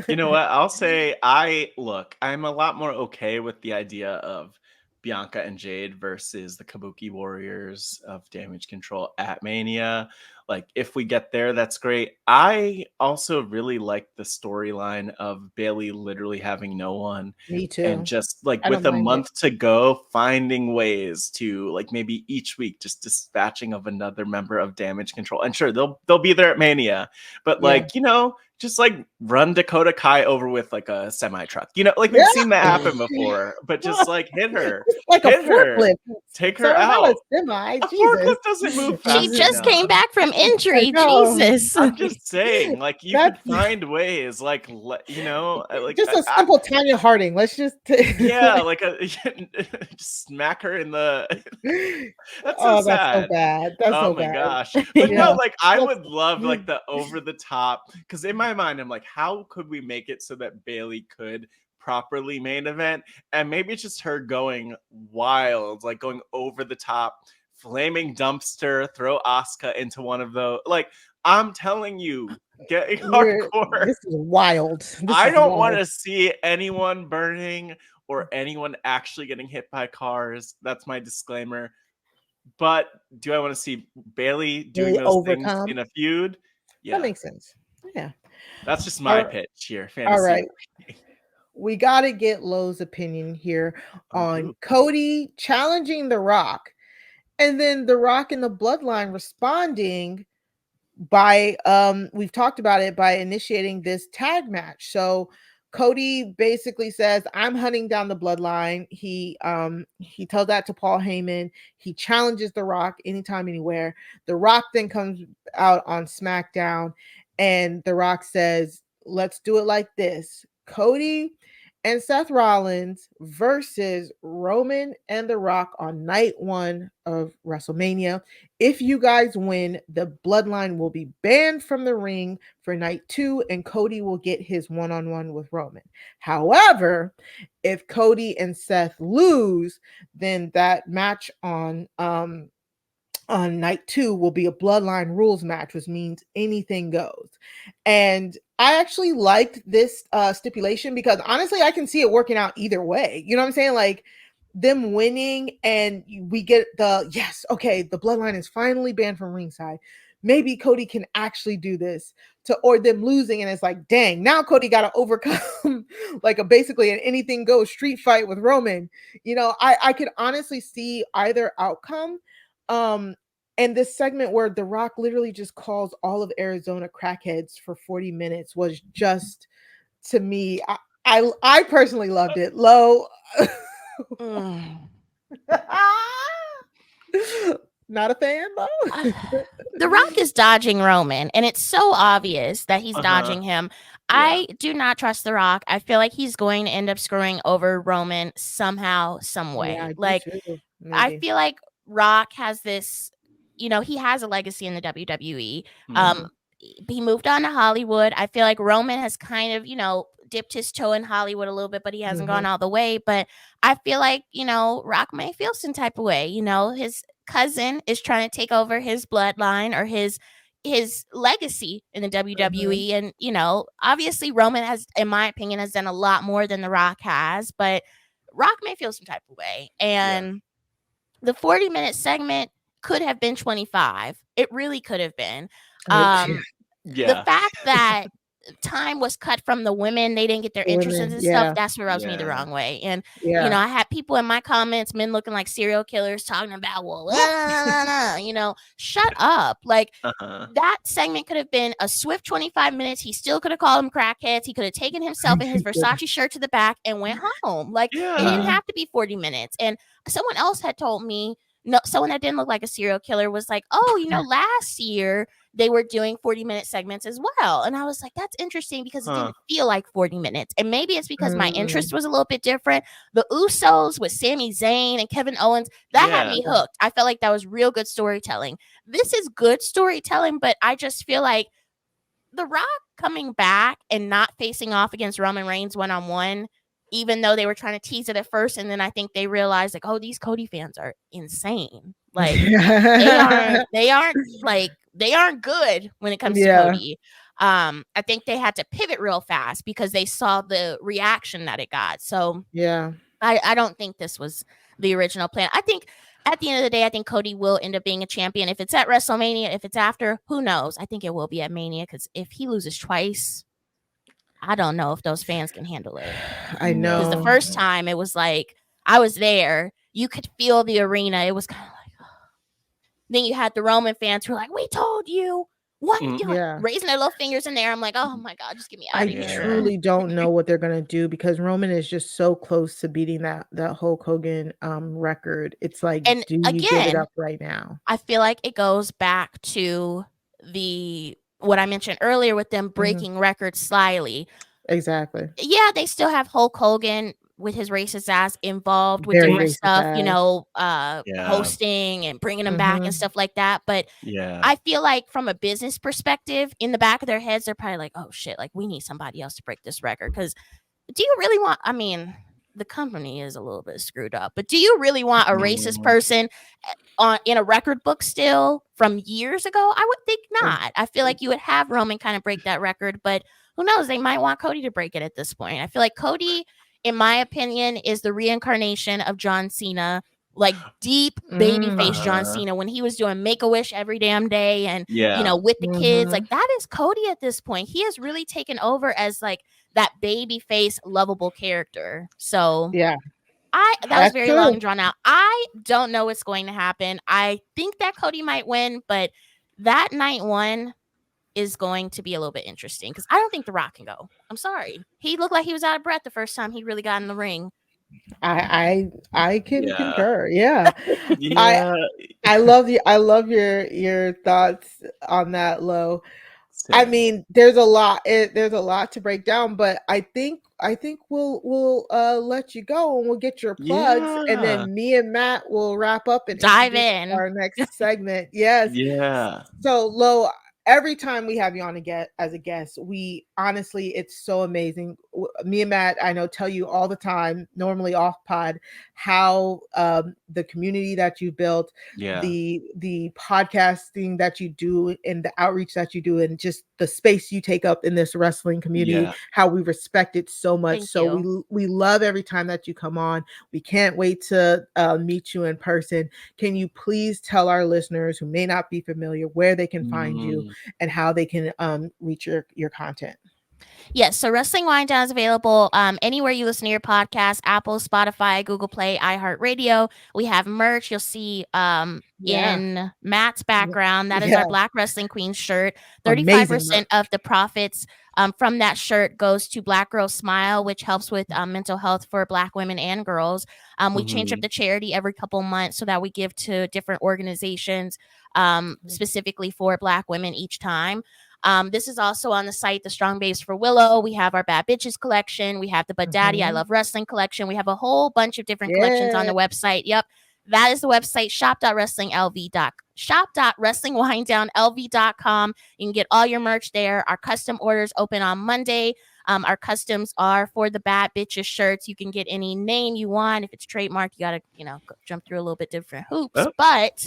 Speaker 3: You know what? I'll say I'm a lot more okay with the idea of Bianca and Jade versus the Kabuki Warriors of Damage Control at Mania. Like, if we get there, that's great. I also really like the storyline of Bayley literally having no one.
Speaker 2: Me too.
Speaker 3: And just like with a month to go, finding ways to like maybe each week just dispatching of another member of Damage Control. And sure, they'll be there at Mania, but like, just like run Dakota Kai over with like a semi truck. Like we've seen that happen before, but just like hit her.
Speaker 2: Like
Speaker 3: hit
Speaker 2: a forklift.
Speaker 3: Take her out.
Speaker 2: A semi.
Speaker 3: A forklift doesn't move fast.
Speaker 4: She just came back from injury. Jesus.
Speaker 3: I'm just saying, like, you could find ways, like, like
Speaker 2: just a simple Tanya Harding. Let's just
Speaker 3: just smack her in the. That's
Speaker 2: so
Speaker 3: sad.
Speaker 2: That's so bad. That's
Speaker 3: oh
Speaker 2: so
Speaker 3: my
Speaker 2: bad.
Speaker 3: gosh! But no, like I would love like the over the top, because in my mind I'm like, how could we make it so that Bayley could properly main event, and maybe it's just her going wild, like going over the top, flaming dumpster, throw Asuka into one of those. Like, I'm telling you, getting hardcore.
Speaker 2: This is wild.
Speaker 3: I don't want to see anyone burning or anyone actually getting hit by cars. That's my disclaimer. But do I want to see Bayley doing those things in a feud? Yeah,
Speaker 2: that makes sense. Yeah,
Speaker 3: that's just my pitch here. Fantasy.
Speaker 2: All right. We got to get Lo's opinion here on Cody challenging The Rock, and then The Rock and the Bloodline responding by we've talked about it, by initiating this tag match. So Cody basically says, I'm hunting down the Bloodline. He tells that to Paul Heyman. He challenges The Rock anytime, anywhere. The Rock then comes out on SmackDown, and The Rock says, let's do it like this. Cody and Seth Rollins versus Roman and The Rock on night 1 of WrestleMania. If you guys win, the Bloodline will be banned from the ring for night 2, and Cody will get his one-on-one with Roman. However, if Cody and Seth lose, then that match on night 2 will be a Bloodline rules match, which means anything goes. And I actually liked this stipulation because honestly, I can see it working out either way. You know what I'm saying? Like them winning and we get the Bloodline is finally banned from ringside. Maybe Cody can actually do this, or them losing, and it's like, dang, now Cody got to overcome like basically an anything goes street fight with Roman. I could honestly see either outcome. And this segment where The Rock literally just calls all of Arizona crackheads for 40 minutes was just, to me, I personally loved it. Lo,
Speaker 4: Mm.
Speaker 2: not a fan, Lo.
Speaker 4: The Rock is dodging Roman, and it's so obvious that he's
Speaker 3: Uh-huh.
Speaker 4: dodging him.
Speaker 3: Yeah.
Speaker 4: I do not trust The Rock. I feel like he's going to end up screwing over Roman somehow, some way.
Speaker 2: Yeah, I do
Speaker 4: like,
Speaker 2: too,
Speaker 4: I
Speaker 2: maybe.
Speaker 4: feel like Rock has this, he has a legacy in the WWE.
Speaker 3: Mhm.
Speaker 4: He moved on to Hollywood. I feel like Roman has kind of, dipped his toe in Hollywood a little bit, but he hasn't gone all the way. But I feel like, Rock may feel some type of way. His cousin is trying to take over his bloodline or his legacy in the WWE. And, obviously Roman has, in my opinion, has done a lot more than The Rock has, but Rock may feel some type of way. And the 40-minute segment could have been 25. It really could have been. The fact that time was cut from the women, they didn't get their entrances and stuff, that's what rubs me the wrong way. And I had people in my comments, men looking like serial killers, talking about, shut up. Like, that segment could have been a swift 25 minutes. He still could have called them crackheads. He could have taken himself in his Versace shirt to the back and went home. Like, it didn't have to be 40 minutes. And someone else had told me, someone that didn't look like a serial killer was like, last year they were doing 40-minute segments as well. And I was like, that's interesting because it didn't feel like 40 minutes. And maybe it's because my interest was a little bit different. The Usos with Sami Zayn and Kevin Owens, that had me hooked. I felt like that was real good storytelling. This is good storytelling, but I just feel like The Rock coming back and not facing off against Roman Reigns one-on-one, even though they were trying to tease it at first, and then I think they realized, like, oh, these Cody fans are insane. Like, they aren't good when it comes to Cody. I think they had to pivot real fast because they saw the reaction that it got. So I don't think this was the original plan. I think at the end of the day, I think Cody will end up being a champion. If it's at WrestleMania, if it's after, who knows? I think it will be at Mania, because if he loses twice, I don't know if those fans can handle it.
Speaker 2: I know.
Speaker 4: Because the first time it was like, I was there. You could feel the arena. It was kind of like, oh. Then you had the Roman fans who were like, we told you. What? Like, raising their little fingers in there. I'm like, oh my God, just get me out of here.
Speaker 2: I truly don't know what they're going to do, because Roman is just so close to beating that Hulk Hogan record. It's like, and do you give it up right now?
Speaker 4: I feel like it goes back to what I mentioned earlier with them breaking records slyly.
Speaker 2: Exactly.
Speaker 4: Yeah, they still have Hulk Hogan with his racist ass involved with different stuff, hosting and bringing them back and stuff like that. But I feel like from a business perspective, in the back of their heads, they're probably like, oh shit, like we need somebody else to break this record. Because do you really want, I mean, the company is a little bit screwed up, but do you really want a racist person in a record book still from years ago? I would think not. I feel like you would have Roman kind of break that record, but who knows? They might want Cody to break it at this point. I feel like Cody, in my opinion, is the reincarnation of John Cena, like deep babyface John Cena, when he was doing Make-A-Wish every damn day and, with the kids. Like, that is Cody at this point. He has really taken over as like that babyface lovable character. So that was very long drawn out. I don't know what's going to happen. I think that Cody might win, but that night one is going to be a little bit interesting, because I don't think The Rock can go. I'm sorry. He looked like he was out of breath the first time he really got in the ring.
Speaker 2: I can concur. I love you. I love your thoughts on that, Lo. I mean, there's a lot to break down, but I think we'll let you go and we'll get your plugs, and then me and Matt will wrap up and
Speaker 4: dive in
Speaker 2: our next segment. So, Lo, every time we have you on as a guest, we honestly, it's so amazing. Me and Matt, I know, tell you all the time, normally off pod, how the community that you built, the podcasting that you do, and the outreach that you do, and just the space you take up in this wrestling community, how we respect it so much. We love every time that you come on. We can't wait to meet you in person. Can you please tell our listeners who may not be familiar where they can find you and how they can reach your content?
Speaker 4: Yes, so Wrestling Winedown is available anywhere you listen to your podcast: Apple, Spotify, Google Play, iHeartRadio. We have merch. You'll see in Matt's background, that is our Black Wrestling Queen shirt. 35% of the profits from that shirt goes to Black Girls Smile, which helps with mental health for Black women and girls. We change up the charity every couple months so that we give to different organizations specifically for Black women each time. This is also on the site, the Strong Babes for Willow. We have our Bad Bitches collection. We have the But Daddy I Love Wrestling collection. We have a whole bunch of different collections on the website. Yep. That is the website, shop.wrestlingwinedownlv.com. You can get all your merch there. Our custom orders open on Monday. Our customs are for the Bad Bitches shirts. You can get any name you want. If it's trademark, you got to, jump through a little bit different hoops. But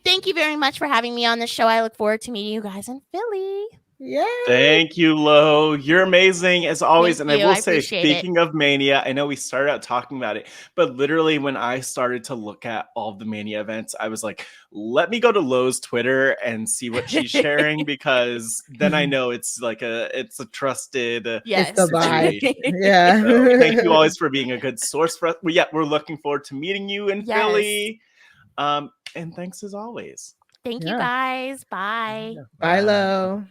Speaker 4: thank you very much for having me on the show. I look forward to meeting you guys in Philly.
Speaker 2: Yeah.
Speaker 3: Thank you, Lo. You're amazing as always.
Speaker 4: Thank
Speaker 3: and
Speaker 4: you.
Speaker 3: I will
Speaker 4: I
Speaker 3: say,
Speaker 4: appreciate
Speaker 3: speaking of Mania, I know we started out talking about it, but literally when I started to look at all of the Mania events, I was like, let me go to Lo's Twitter and see what she's sharing, because then I know it's a trusted
Speaker 4: Yes.
Speaker 2: It's the vibe.
Speaker 3: situation.
Speaker 2: Yeah.
Speaker 3: So thank you always for being a good source for us. We're looking forward to meeting you in
Speaker 4: Yes.
Speaker 3: Philly. And thanks as always.
Speaker 4: Thank you guys. Bye.
Speaker 2: Bye, Lo.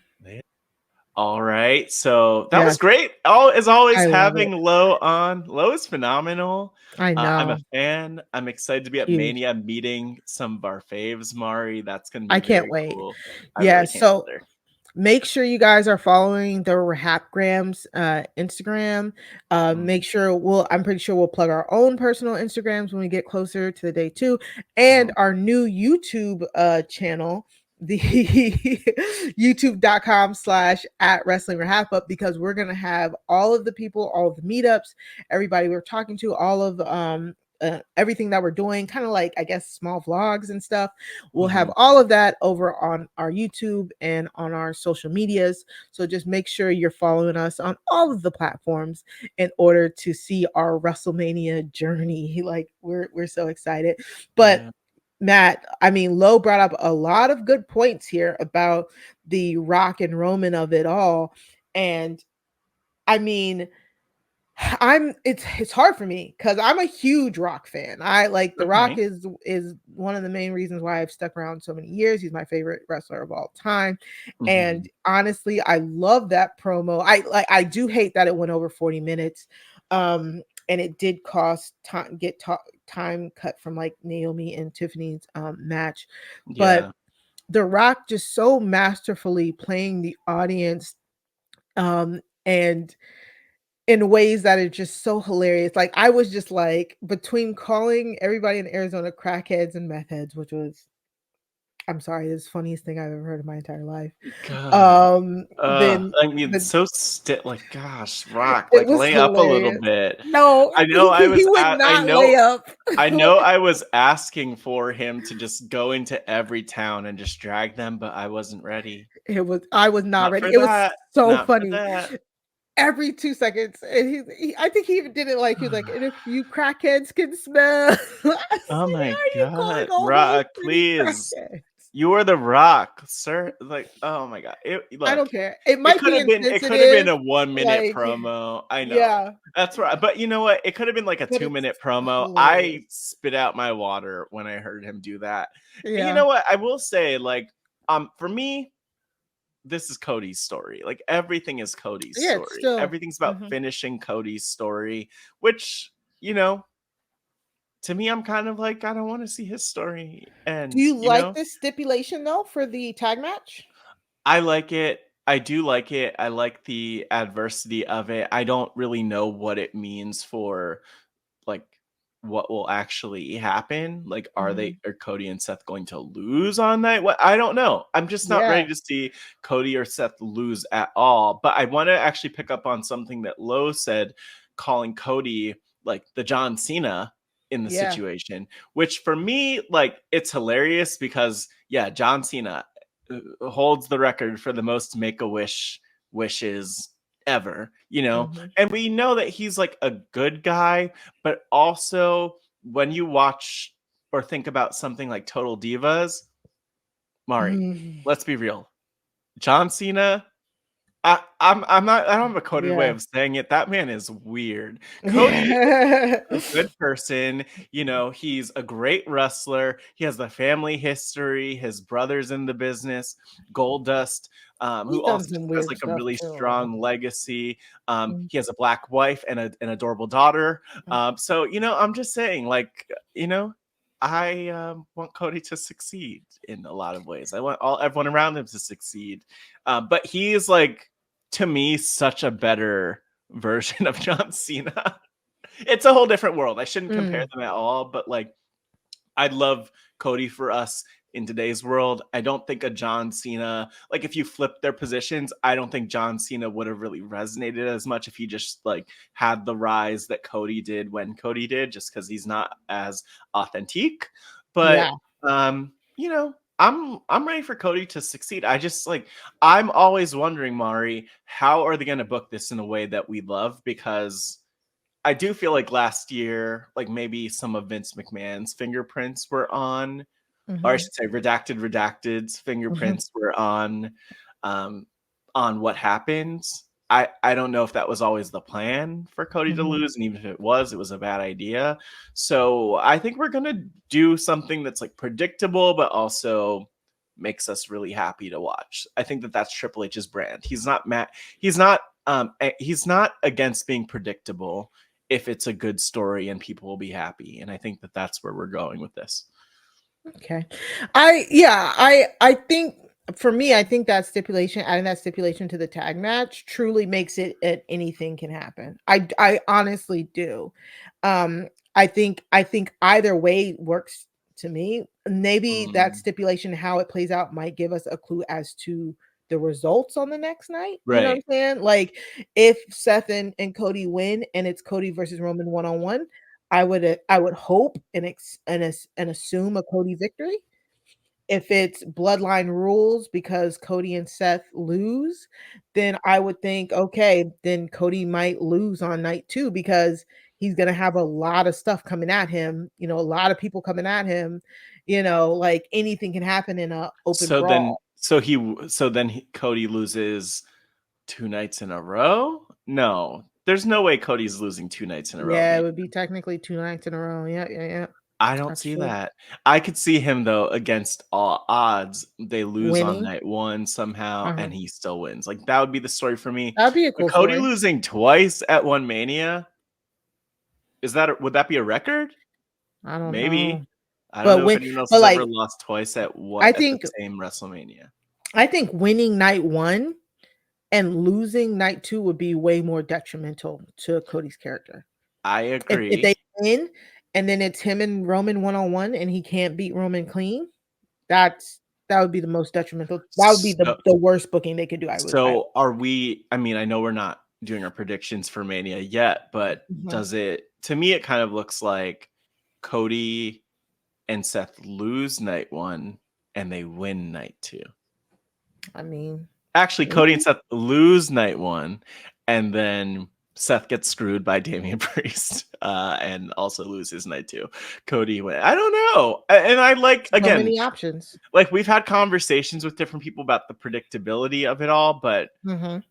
Speaker 3: All right. So that was great. As always, having Lo on. Lo is phenomenal.
Speaker 2: I know.
Speaker 3: I'm a fan. I'm excited to be at Mania meeting some of our faves, Mari. That's going to be
Speaker 2: I can't
Speaker 3: very
Speaker 2: wait.
Speaker 3: cool.
Speaker 2: So make sure you guys are following the RHAPgrams Instagram. Make sure I'm pretty sure we'll plug our own personal Instagrams when we get closer to the day too. And our new YouTube channel, the youtube.com/@WrestlingRHAPup, because we're going to have all of the people, all of the meetups, everybody we're talking to, all of everything that we're doing, kind of like, I guess, small vlogs and stuff. We'll have all of that over on our YouTube and on our social medias. So just make sure you're following us on all of the platforms in order to see our WrestleMania journey. Like, we're so excited. But Matt, I mean, Lo brought up a lot of good points here about the Rock and Roman of it all. And I mean, it's hard for me because I'm a huge Rock fan. I like The Rock is one of the main reasons why I've stuck around so many years. He's my favorite wrestler of all time. And honestly, I love that promo. I do hate that it went over 40 minutes. And it did cost time cut from like Naomi and Tiffany's match. But The Rock just so masterfully playing the audience and in ways that are just so hilarious. Like, I was just like, between calling everybody in Arizona crackheads and meth heads, which was, I'm sorry, this is the funniest thing I've ever heard in my entire life.
Speaker 3: So like, gosh, Rock,
Speaker 2: it was
Speaker 3: lay
Speaker 2: hilarious.
Speaker 3: up a little bit.
Speaker 2: No,
Speaker 3: I know
Speaker 2: he would not lay up.
Speaker 3: I know I was asking for him to just go into every town and just drag them, but I wasn't ready.
Speaker 2: I was not ready. It was so funny. Every 2 seconds, and I think he even did it like, he was like, and if you crackheads can smell.
Speaker 3: Oh my God, Rock, please. You are The Rock, sir. Like, oh my God.
Speaker 2: I don't care. It might be insensitive.
Speaker 3: It could have been a 1 minute promo. I know. Yeah. That's right. But you know what? It could have been like a 2 minute promo. I spit out my water when I heard him do that. Yeah. And you know what? I will say, like, for me, this is Cody's story. Like, everything is Cody's story. Everything's about finishing Cody's story, which, to me, I'm kind of like, I don't want to see his story end.
Speaker 2: Do you like this stipulation though for the tag match?
Speaker 3: I like it. I do like it. I like the adversity of it. I don't really know what it means for, like, what will actually happen. Like, are Cody and Seth going to lose on night? What? I don't know. I'm just not ready to see Cody or Seth lose at all. But I want to actually pick up on something that Lo said, calling Cody like the John Cena in the situation, which for me, like, it's hilarious because John Cena holds the record for the most Make-A-Wish wishes ever, and we know that he's like a good guy, but also when you watch or think about something like Total Divas, Mari, let's be real, John Cena, I'm not. I don't have a coded way
Speaker 2: Yeah.
Speaker 3: of saying it. That man is weird. Cody a good person. You know, he's a great wrestler. He has the family history. His brother's in the business. Goldust,
Speaker 2: He's
Speaker 3: who
Speaker 2: done
Speaker 3: also just
Speaker 2: some
Speaker 3: has
Speaker 2: weird
Speaker 3: like a
Speaker 2: stuff
Speaker 3: really
Speaker 2: too.
Speaker 3: strong legacy.
Speaker 2: Mm.
Speaker 3: He has a black wife and an adorable daughter.
Speaker 2: Mm.
Speaker 3: So you know, I'm just saying, like, you know, I want Cody to succeed in a lot of ways. I want everyone around him to succeed. But he is like, to me, such a better version of John Cena. It's a whole different world. I shouldn't compare them at all, but like, I'd love Cody for us in today's world. I don't think a John Cena, like if you flip their positions, I don't think John Cena would have really resonated as much if he just like had the rise that Cody did when Cody did, just because he's not as authentic. But
Speaker 2: Yeah.
Speaker 3: you know, I'm ready for Cody to succeed. I just like, I'm always wondering, Mari, how are they going to book this in a way that we love? Because I do feel like last year, like maybe some of Vince McMahon's fingerprints were on, or I
Speaker 2: Mhm.
Speaker 3: should say, redacted's
Speaker 2: Mhm.
Speaker 3: fingerprints were um, on what happens. I don't know if that was always the plan for Cody to
Speaker 2: Mhm.
Speaker 3: lose, and even if it was a bad idea. So I think we're gonna do something that's like predictable, but also makes us really happy to watch. I think that that's Triple H's brand. He's not mad. He's not against being predictable if it's a good story and people will be happy. And I think that that's where we're going with this.
Speaker 2: Okay. I think for me, I think that stipulation, adding that stipulation to the tag match truly makes it anything can happen. I honestly do. I think either way works to me. Maybe that
Speaker 3: Mm,
Speaker 2: stipulation, how it plays out, might give us a clue as to the results on the next night. You know what
Speaker 3: right.
Speaker 2: I'm saying? Like if Seth and Cody win and it's Cody versus Roman 1-on-1, I would hope and assume a Cody victory. If it's bloodline rules because Cody and Seth lose, then I would think, okay, then Cody might lose on night 2 because he's gonna have a lot of stuff coming at him, a lot of people coming at him, like anything can happen in a open brawl.
Speaker 3: Cody loses 2 nights in a row. No, there's no way Cody's losing 2 nights in a row.
Speaker 2: Yeah, it would be technically 2 nights in a row. Yeah, yeah, yeah.
Speaker 3: I don't
Speaker 2: That's
Speaker 3: see
Speaker 2: true.
Speaker 3: that. I could see him though against all odds. They lose on
Speaker 2: Winning.
Speaker 3: night 1 somehow,
Speaker 2: Uh-huh.
Speaker 3: and he still wins. Like that would be the story for me.
Speaker 2: That'd be a
Speaker 3: But
Speaker 2: cool
Speaker 3: Cody
Speaker 2: story.
Speaker 3: losing twice at one Mania, would that be a record?
Speaker 2: I don't know.
Speaker 3: Maybe. I don't
Speaker 2: But
Speaker 3: know if
Speaker 2: when
Speaker 3: anyone else
Speaker 2: but
Speaker 3: has ever
Speaker 2: like
Speaker 3: lost twice
Speaker 2: I
Speaker 3: at the
Speaker 2: think
Speaker 3: same WrestleMania.
Speaker 2: I think winning night 1 and losing night 2 would be way more detrimental to Cody's character.
Speaker 3: I
Speaker 2: If
Speaker 3: agree.
Speaker 2: they win and then it's him and Roman 1-on-1 and he can't beat Roman clean, that would be the most detrimental. That would be the
Speaker 3: So,
Speaker 2: the worst booking they could do, I
Speaker 3: so are we? I mean, I know we're not doing our predictions for Mania yet, but
Speaker 2: Mhm.
Speaker 3: does it? To me, it kind of looks like Cody and Seth lose night 1 and they win night 2.
Speaker 2: I mean,
Speaker 3: Actually, Cody and
Speaker 2: maybe.
Speaker 3: Seth lose night 1, and then Seth gets screwed by Damian Priest, and also loses night 2. Cody win. I don't know, and I like,
Speaker 2: So
Speaker 3: again,
Speaker 2: many options.
Speaker 3: like we've had conversations with different people about the predictability of it all, but
Speaker 2: Mhm.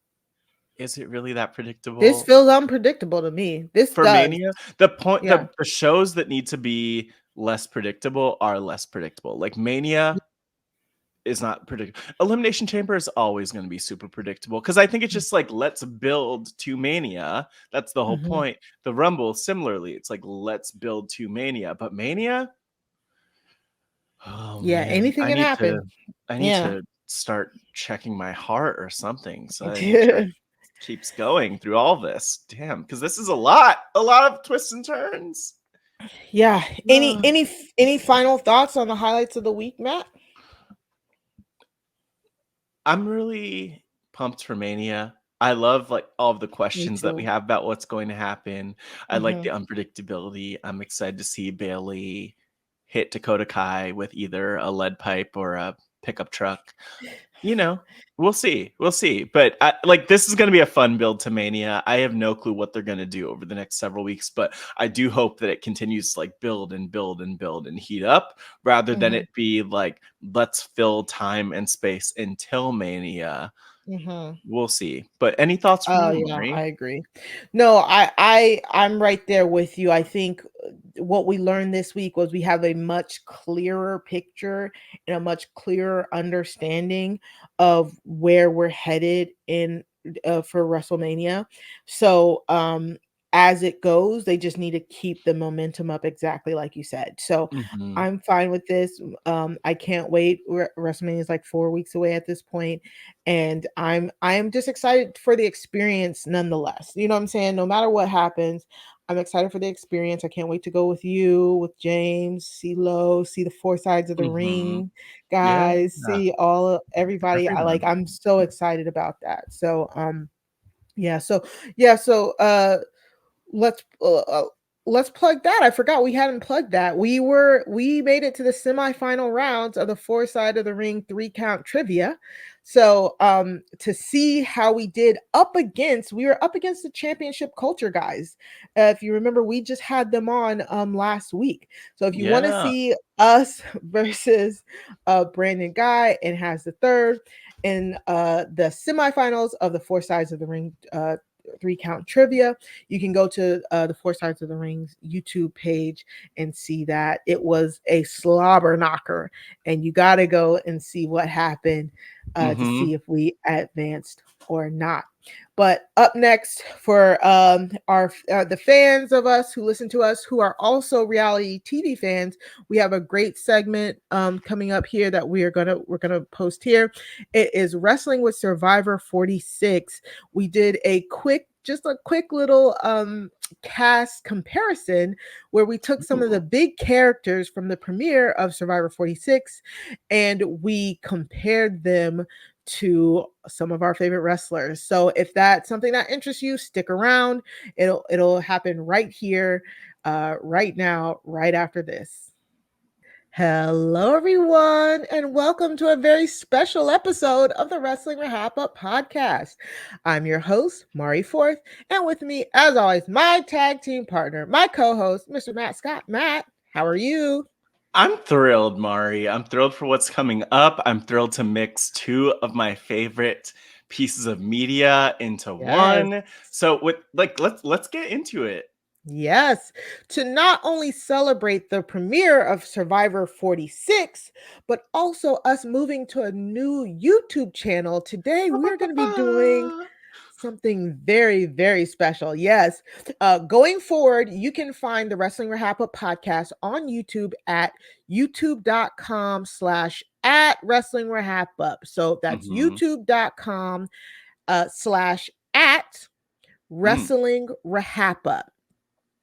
Speaker 3: is it really that
Speaker 2: This
Speaker 3: predictable
Speaker 2: feels unpredictable to me. This
Speaker 3: for
Speaker 2: does.
Speaker 3: Mania? The
Speaker 2: Yeah.
Speaker 3: shows that need to be less predictable are less predictable. Like Mania is not predictable. Elimination Chamber is always going to be super predictable because I think it's just like, let's build to Mania. That's the whole
Speaker 2: Mhm.
Speaker 3: point. The Rumble, similarly, it's like, let's build to Mania. But Mania, oh
Speaker 2: Yeah,
Speaker 3: man,
Speaker 2: anything can happen.
Speaker 3: I need
Speaker 2: Yeah.
Speaker 3: to start checking my heart or something so I make sure it keeps going through all this. Damn, because this is a lot of twists and turns.
Speaker 2: Yeah. Any final thoughts on the highlights of the week, Matt?
Speaker 3: I'm really pumped for Mania. I love like all of the
Speaker 2: Me
Speaker 3: questions that we
Speaker 2: too.
Speaker 3: have about what's going to happen. I like the
Speaker 2: Mhm.
Speaker 3: unpredictability. I'm excited to see Bayley hit Dakota Kai with either a lead pipe or a pickup truck. You know, we'll see. We'll see. But like, this is going to be a fun build to Mania. I have no clue what they're going to do over the next several weeks, but I do hope that it continues to like build and build and build and heat up rather than
Speaker 2: Mhm.
Speaker 3: it be like, let's fill time and space until Mania we'll see. But any thoughts from
Speaker 2: Oh
Speaker 3: you,
Speaker 2: yeah,
Speaker 3: Maury?
Speaker 2: I agree. No, I'm right there with you. I think what we learned this week was we have a much clearer picture and a much clearer understanding of where we're headed in for WrestleMania. So, as it goes, they just need to keep the momentum up exactly like you said. So,
Speaker 3: Mhm.
Speaker 2: I'm fine with this. I can't wait. WrestleMania is like 4 weeks away at this point, and I am just excited for the experience nonetheless. You know what I'm saying? No matter what happens, I'm excited for the experience. I can't wait to go with you, with James, see Lo, see the four sides of the
Speaker 3: Mhm.
Speaker 2: ring,
Speaker 3: Yeah,
Speaker 2: guys, see all of everybody.
Speaker 3: everyone.
Speaker 2: I'm so excited about that. So yeah, so let's let's plug that. I forgot we hadn't plugged that. We made it to the semifinal rounds of the four side of the ring 3 count trivia. So to see how we did we were up against the championship culture guys. If you remember, we just had them on last week. So if you want to
Speaker 3: Yeah.
Speaker 2: see us versus Brandon Guy and has the third in the semifinals of the four sides of the ring 3 count trivia, you can go to the Four Sides of the Rings YouTube page and see that it was a slobber knocker. And you got to go and see what happened to
Speaker 3: Mhm.
Speaker 2: see if we advanced or not. But up next for our the fans of us who listen to us who are also reality TV fans, we have a great segment coming up here that we're gonna post here. It is Wrestling with Survivor 46. We did a quick little cast comparison where we took some of the
Speaker 3: Ooh.
Speaker 2: big characters from the premiere of Survivor 46 and we compared them to some of our favorite wrestlers. So if that's something that interests you, stick around. It'll happen right here, right now, right after this. Hello, everyone, and welcome to a very special episode of the Wrestling RHAPUp podcast. I'm your host, Mari Forth, and with me, as always, my tag team partner, my co-host, Mr. Matt Scott. Matt, how are you?
Speaker 3: I'm thrilled, Mari. I'm thrilled for what's coming up. I'm thrilled to mix two of my favorite pieces of media into
Speaker 2: Yes.
Speaker 3: one. So with let's get into it.
Speaker 2: Yes, to not only celebrate the premiere of Survivor 46, but also us moving to a new YouTube channel. Today, we're going to be doing
Speaker 3: Ba-ba-ba-ba.
Speaker 2: something very, very special. Yes, going forward, you can find the Wrestling Rehab podcast on YouTube at youtube.com/at Wrestling Rehab. So that's
Speaker 3: Mhm.
Speaker 2: youtube.com slash at
Speaker 3: Mm.
Speaker 2: Wrestling Rehab.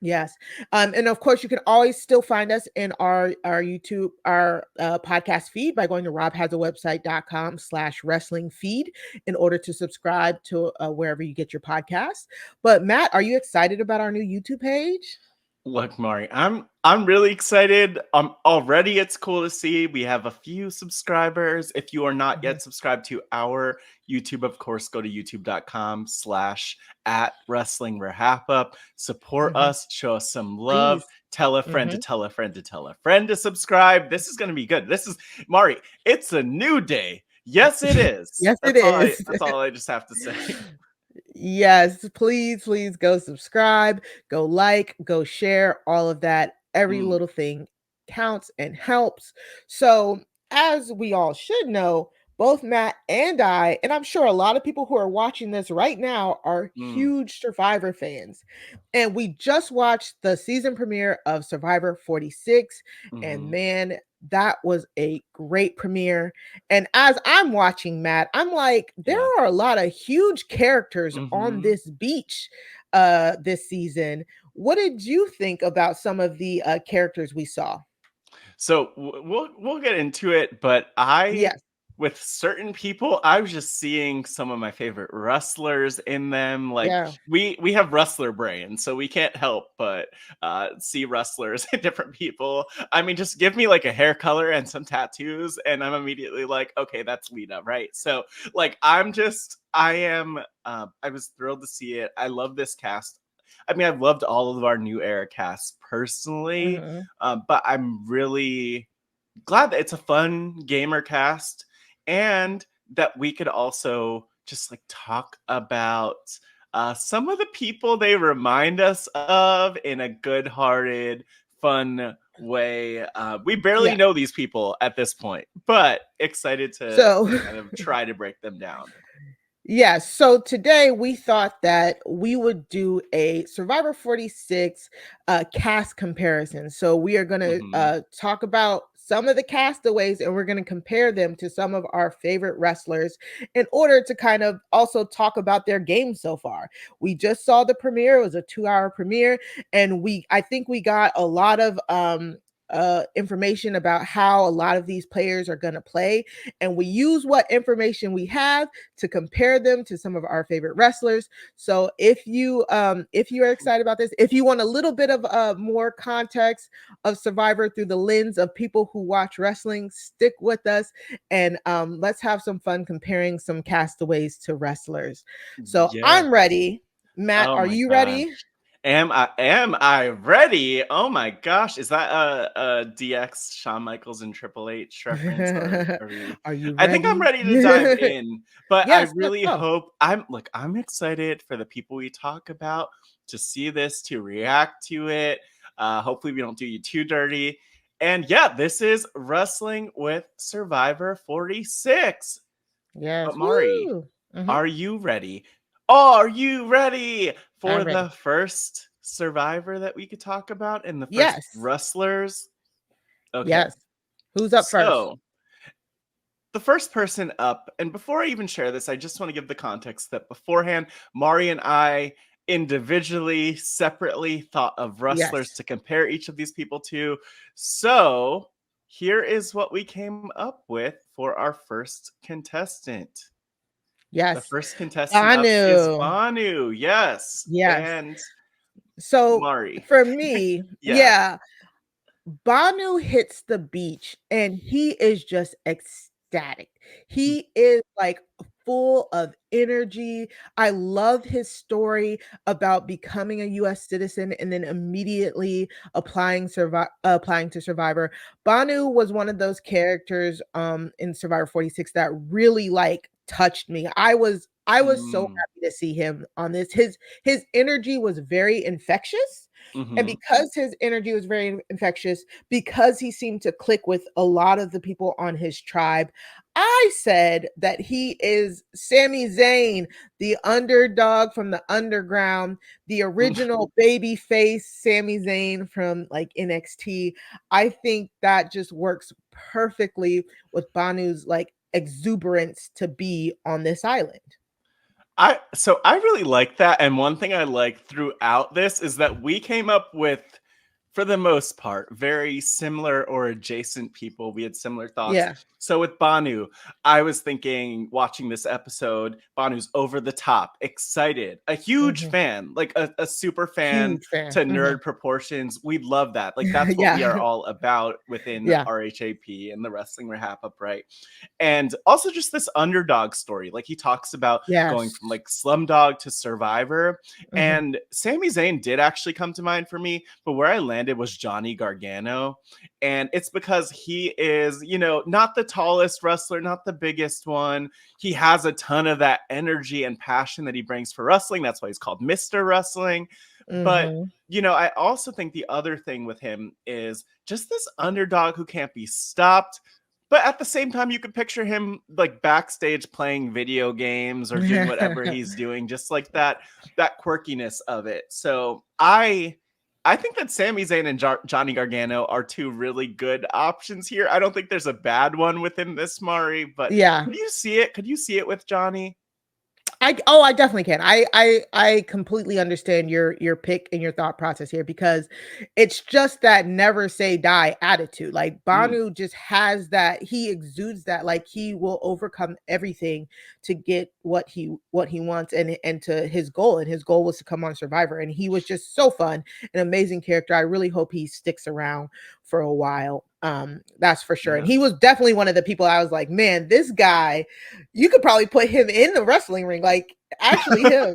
Speaker 2: Yes. And of course, you can always still find us in our YouTube, our podcast feed by going to robhasawebsite.com/wrestling feed in order to subscribe to wherever you get your podcasts. But Matt, are you excited about our new YouTube page?
Speaker 3: Look, Mari, I'm really excited. Already it's cool to see we have a few subscribers. If you are not
Speaker 2: Mhm,
Speaker 3: yet subscribed to our YouTube, of course, go to youtube.com/at wrestling RHAPUp. Support
Speaker 2: mhm.
Speaker 3: us, show us some love,
Speaker 2: Please.
Speaker 3: tell a friend to
Speaker 2: Mhm.
Speaker 3: tell a friend to tell a friend to subscribe. This is gonna be good. This is Mari, it's a new day. Yes, it is.
Speaker 2: Yes, it is.
Speaker 3: That's all I just have to say.
Speaker 2: Yes, please go subscribe, go like, go share, all of that. Every
Speaker 3: Mm,
Speaker 2: little thing counts and helps. So, as we all should know, both Matt and I, and I'm sure a lot of people who are watching this right now are
Speaker 3: mm,
Speaker 2: huge Survivor fans. And we just watched the season premiere of Survivor 46. And
Speaker 3: mhm.
Speaker 2: man, that was a great premiere. And as I'm watching Matt, I'm like, there
Speaker 3: Yeah.
Speaker 2: are a lot of huge characters on
Speaker 3: Mhm.
Speaker 2: this beach this season. What did you think about some of the characters we saw?
Speaker 3: So we'll get into it, but I
Speaker 2: Yes.
Speaker 3: with certain people, I was just seeing some of my favorite wrestlers in them. Like
Speaker 2: Yeah.
Speaker 3: we have wrestler brain, so we can't help but see wrestlers in different people. I mean, just give me like a hair color and some tattoos, and I'm immediately like, okay, that's Lita, right? So like I was thrilled to see it. I love this cast. I mean, I've loved all of our new era casts personally,
Speaker 2: Mhm.
Speaker 3: but I'm really glad that it's a fun gamer cast and that we could also just like talk about some of the people they remind us of in a good-hearted, fun way. We barely
Speaker 2: Yeah.
Speaker 3: know these people at this point, but excited to
Speaker 2: So
Speaker 3: kind of try to break them down.
Speaker 2: yeah, so today we thought that we would do a Survivor 46 cast comparison. So we are going to
Speaker 3: Mhm.
Speaker 2: talk about some of the castaways and we're going to compare them to some of our favorite wrestlers in order to kind of also talk about their game so far. We just saw the premiere, it was a 2-hour premiere, and I think we got a lot of information about how a lot of these players are going to play, and we use what information we have to compare them to some of our favorite wrestlers. So if you are excited about this, if you want a little bit of more context of Survivor through the lens of people who watch wrestling, stick with us, and let's have some fun comparing some castaways to wrestlers. So
Speaker 3: Yeah.
Speaker 2: I'm ready. Matt,
Speaker 3: Oh
Speaker 2: are
Speaker 3: my
Speaker 2: you
Speaker 3: gosh.
Speaker 2: ready?
Speaker 3: Am I ready? Oh my gosh. Is that a DX Shawn Michaels and Triple H reference? Or are we
Speaker 2: Are you
Speaker 3: I think I'm
Speaker 2: ready?
Speaker 3: ready to dive in. But I
Speaker 2: Yes, let's
Speaker 3: really
Speaker 2: go.
Speaker 3: hope I'm excited for the people we talk about to see this, to react to it. Hopefully we don't do you too dirty. And yeah, this is Wrestling with Survivor 46. But
Speaker 2: Yes.
Speaker 3: Mari,
Speaker 2: Woo. Mhm.
Speaker 3: are you ready? Are you ready for
Speaker 2: I'm ready.
Speaker 3: the first survivor that we could talk about and the first
Speaker 2: Yes.
Speaker 3: wrestlers? Okay.
Speaker 2: Yes. Who's up first?
Speaker 3: So, the first person up, and before I even share this, I just want to give the context that beforehand, Mari and I individually, separately thought of wrestlers
Speaker 2: Yes.
Speaker 3: to compare each of these people to. So, here is what we came up with for our first contestant. The
Speaker 2: Yes.
Speaker 3: first contestant up is
Speaker 2: Banu.
Speaker 3: Banu. Yes.
Speaker 2: Yes.
Speaker 3: And
Speaker 2: So
Speaker 3: Mari.
Speaker 2: for me,
Speaker 3: Yeah.
Speaker 2: yeah, Banu hits the beach and he is just ecstatic. He is like full of energy. I love his story about becoming a US citizen and then immediately applying to Survivor. Banu was one of those characters in Survivor 46 that really like touched me. I was so
Speaker 3: Mm.
Speaker 2: happy to see him on this. His energy was very infectious. And
Speaker 3: Mhm.
Speaker 2: because his energy was very infectious, because he seemed to click with a lot of the people on his tribe, I said that he is Sami Zayn, the underdog from the underground, the original baby face Sami Zayn from like NXT. I think that just works perfectly with Banu's like exuberance to be on this island.
Speaker 3: I really like that, and one thing I like throughout this is that we came up with, for the most part, very similar or adjacent people. We had similar thoughts.
Speaker 2: Yeah.
Speaker 3: So with Banu, I was thinking, watching this episode, Banu's over the top, excited, a huge
Speaker 2: Mhm.
Speaker 3: fan, like a super fan
Speaker 2: Huge fan.
Speaker 3: to
Speaker 2: Mhm.
Speaker 3: nerd proportions. We love that. Like that's what we are
Speaker 2: Yeah.
Speaker 3: all about within
Speaker 2: Yeah.
Speaker 3: RHAP and the Wrestling RHAPup, right? And also just this underdog story. Like he talks about going
Speaker 2: Yes.
Speaker 3: from like Slumdog to Survivor.
Speaker 2: Mhm.
Speaker 3: And Sami Zayn did actually come to mind for me, but where I landed was Johnny Gargano. And it's because he is, not the tallest wrestler, not the biggest one. He has a ton of that energy and passion that he brings for wrestling. That's why he's called Mr. Wrestling. But
Speaker 2: Mhm.
Speaker 3: I also think the other thing with him is just this underdog who can't be stopped. But at the same time, you could picture him like backstage playing video games or doing whatever he's doing, just like that quirkiness of it. So I think that Sami Zayn and Johnny Gargano are two really good options here. I don't think there's a bad one within this, Mari, but
Speaker 2: Yeah.
Speaker 3: could you see it? Could you see it with Johnny?
Speaker 2: I definitely can. I completely understand your pick and your thought process here because it's just that never say die attitude. Like
Speaker 3: Mm,
Speaker 2: Banu just has that, he exudes that, like he will overcome everything to get what he wants and to his goal. And his goal was to come on Survivor. And he was just so fun, an amazing character. I really hope he sticks around for a while. That's for sure. And
Speaker 3: yeah.
Speaker 2: he was definitely one of the people I was like, man, this guy, you could probably put him in the wrestling ring, like actually him,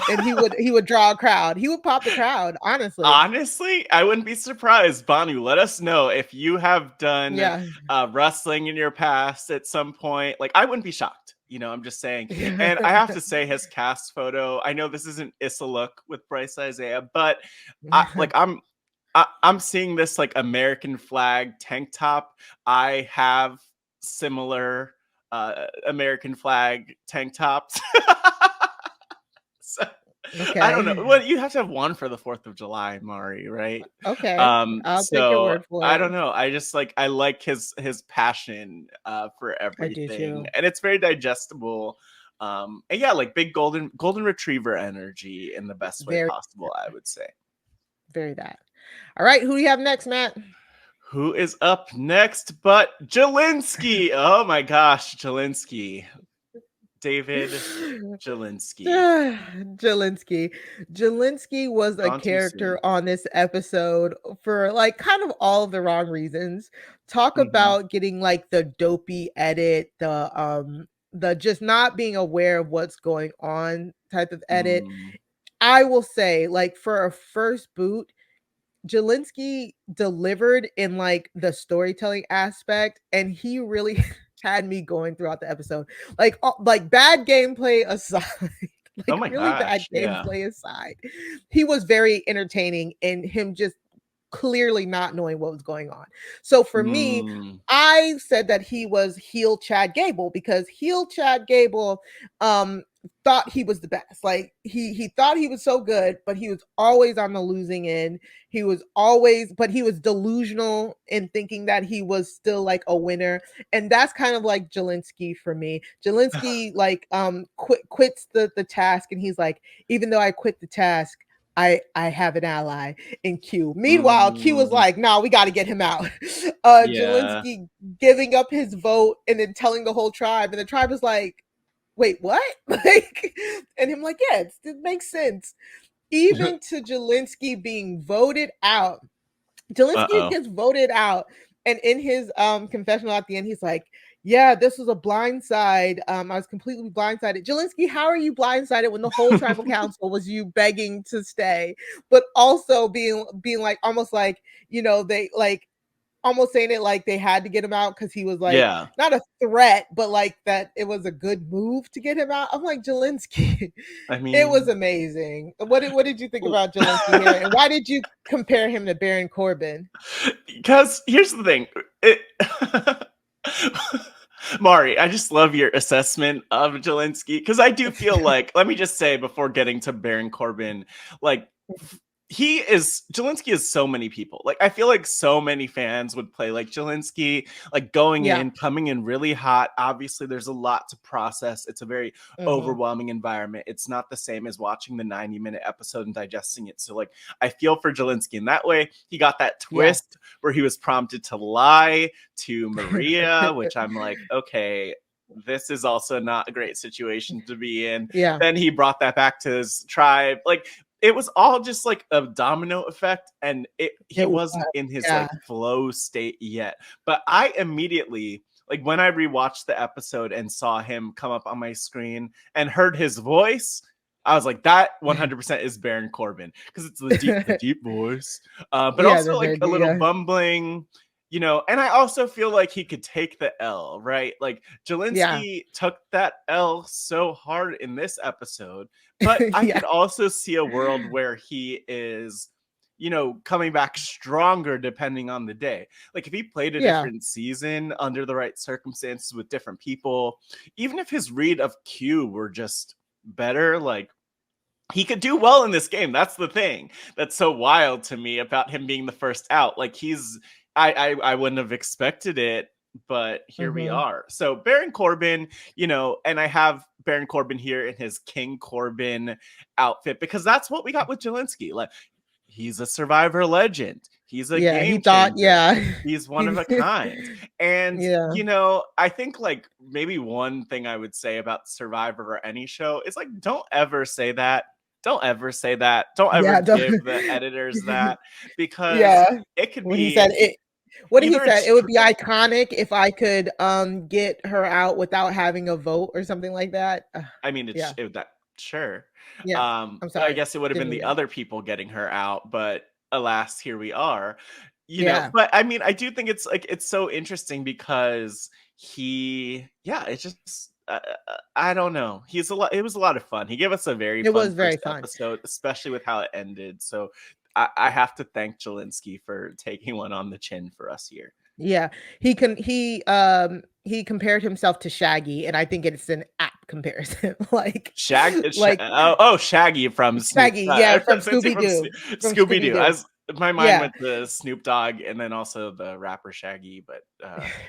Speaker 2: and he would draw a crowd. He would pop the crowd, honestly.
Speaker 3: Honestly, I wouldn't be surprised. Banu, let us know if you have done
Speaker 2: Yeah.
Speaker 3: wrestling in your past at some point. Like, I wouldn't be shocked. I'm just saying. And I have to say, his cast photo, I know this isn't Issa look with Bryce Isaiah, but I'm seeing this like American flag tank top. I have similar American flag tank tops. So, I don't know.
Speaker 2: Okay.
Speaker 3: Well, you have to have one for the 4th of July, Mari, right?
Speaker 2: Okay. I'll take your word for
Speaker 3: I
Speaker 2: it.
Speaker 3: don't know. I just I like his passion for
Speaker 2: I do
Speaker 3: everything,
Speaker 2: too.
Speaker 3: and it's very digestible. And yeah, like big golden retriever energy in the best way
Speaker 2: Very,
Speaker 3: possible, I would say.
Speaker 2: very that. All right. Who do you have next, Matt?
Speaker 3: Who is up next but Jelinski? Oh my gosh, Jelinski. David Jelinski.
Speaker 2: Jelinski. Jelinski was a
Speaker 3: Gone too
Speaker 2: character
Speaker 3: soon.
Speaker 2: on this episode for like kind of all of the wrong reasons. Talk
Speaker 3: Mhm.
Speaker 2: about getting like the dopey edit, the just not being aware of what's going on type of edit.
Speaker 3: Mm.
Speaker 2: I will say, like, for a first boot, Jelinski delivered in like the storytelling aspect, and he really had me going throughout the episode. Like bad gameplay aside,
Speaker 3: Oh
Speaker 2: like
Speaker 3: my
Speaker 2: really bad
Speaker 3: gosh, yeah.
Speaker 2: gameplay aside, he was very entertaining in him just clearly not knowing what was going on. So for me,
Speaker 3: Mm.
Speaker 2: I said that he was heel Chad Gable because heel Chad Gable thought he was the best. Like he thought he was so good, but he was always on the losing end. He was delusional in thinking that he was still like a winner. And that's kind of like Jelinski for me. Jelinski like quits the task, and he's like, even though I quit the task, I have an ally in Q. Meanwhile, Q was
Speaker 3: Mm.
Speaker 2: like, "No, we got to get him out."
Speaker 3: Yeah.
Speaker 2: Jelinski giving up his vote and then telling the whole tribe, and the tribe was like, "Wait, what?" Like, and him like, "Yeah, it makes sense." Even to Jelinski being voted out, Jelinski
Speaker 3: Uh-oh.
Speaker 2: gets voted out, and in his confessional at the end, he's like, "Yeah, this was a blindside. I was completely blindsided." Jelinski, how are you blindsided when the whole tribal council was you begging to stay, but also being like almost like they like almost saying it like they had to get him out because he was like
Speaker 3: Yeah.
Speaker 2: not a threat, but like that it was a good move to get him out. I'm like, Jelinski,
Speaker 3: I
Speaker 2: it was
Speaker 3: mean,
Speaker 2: amazing. What did you think about Jelinski here, and why did you compare him to Baron Corbin?
Speaker 3: because here's the thing. Mari, I just love your assessment of Jelinski because I do feel like, let me just say before getting to Baron Corbin, like Jelinski is so many people. Like I feel like so many fans would play like Jelinski, like coming in really hot. Obviously, there's a lot to process. It's a very overwhelming environment. It's not the same as watching the 90-minute episode and digesting it. So like I feel for Jelinski in that way. He got that twist where he was prompted to lie to Maria, which I'm like, okay, this is also not a great situation to be in.
Speaker 2: Yeah.
Speaker 3: Then he brought that back to his tribe. Like it was all just like a domino effect, and he wasn't in his like flow state yet. But I immediately, like when I rewatched the episode and saw him come up on my screen and heard his voice, I was like, that 100% is Baron Corbin because it's the deep voice, but also like a little bumbling. And I also feel like he could take the L, right? Like Jelinski took that L so hard in this episode, but I could also see a world where he is, coming back stronger depending on the day. Like if he played a different season under the right circumstances with different people, even if his read of Q were just better, like he could do well in this game. That's the thing that's so wild to me about him being the first out. Like I wouldn't have expected it, but here we are. So Baron Corbin, and I have Baron Corbin here in his King Corbin outfit because that's what we got with Jelinski. Like he's a Survivor legend. He's a game changer. He's one of a kind. And I think like maybe one thing I would say about Survivor or any show is like don't ever say that. Don't ever say that. Don't ever give the editors that because it could
Speaker 2: when
Speaker 3: be.
Speaker 2: He said it, what he said, it would be iconic if I could get her out without having a vote or something like that.
Speaker 3: I mean, sure.
Speaker 2: Yeah. I'm sorry.
Speaker 3: I guess it would have been the other people getting her out, but alas, here we are. But I mean, I do think it's so interesting because it's just I don't know. He's a lot. It was a lot of fun. He gave us a very
Speaker 2: It
Speaker 3: fun
Speaker 2: was very
Speaker 3: first
Speaker 2: fun.
Speaker 3: episode, especially with how it ended. So I have to thank Jelinski for taking one on the chin for us here.
Speaker 2: Yeah, he compared himself to Shaggy, and I think it's an apt comparison. like
Speaker 3: Shaggy from
Speaker 2: Shaggy, yeah, from
Speaker 3: Scooby
Speaker 2: Scooby-Doo. From
Speaker 3: Scooby Doo.
Speaker 2: Scooby-Doo.
Speaker 3: As my mind
Speaker 2: Yeah.
Speaker 3: went to Snoop Dogg and then also the rapper Shaggy, but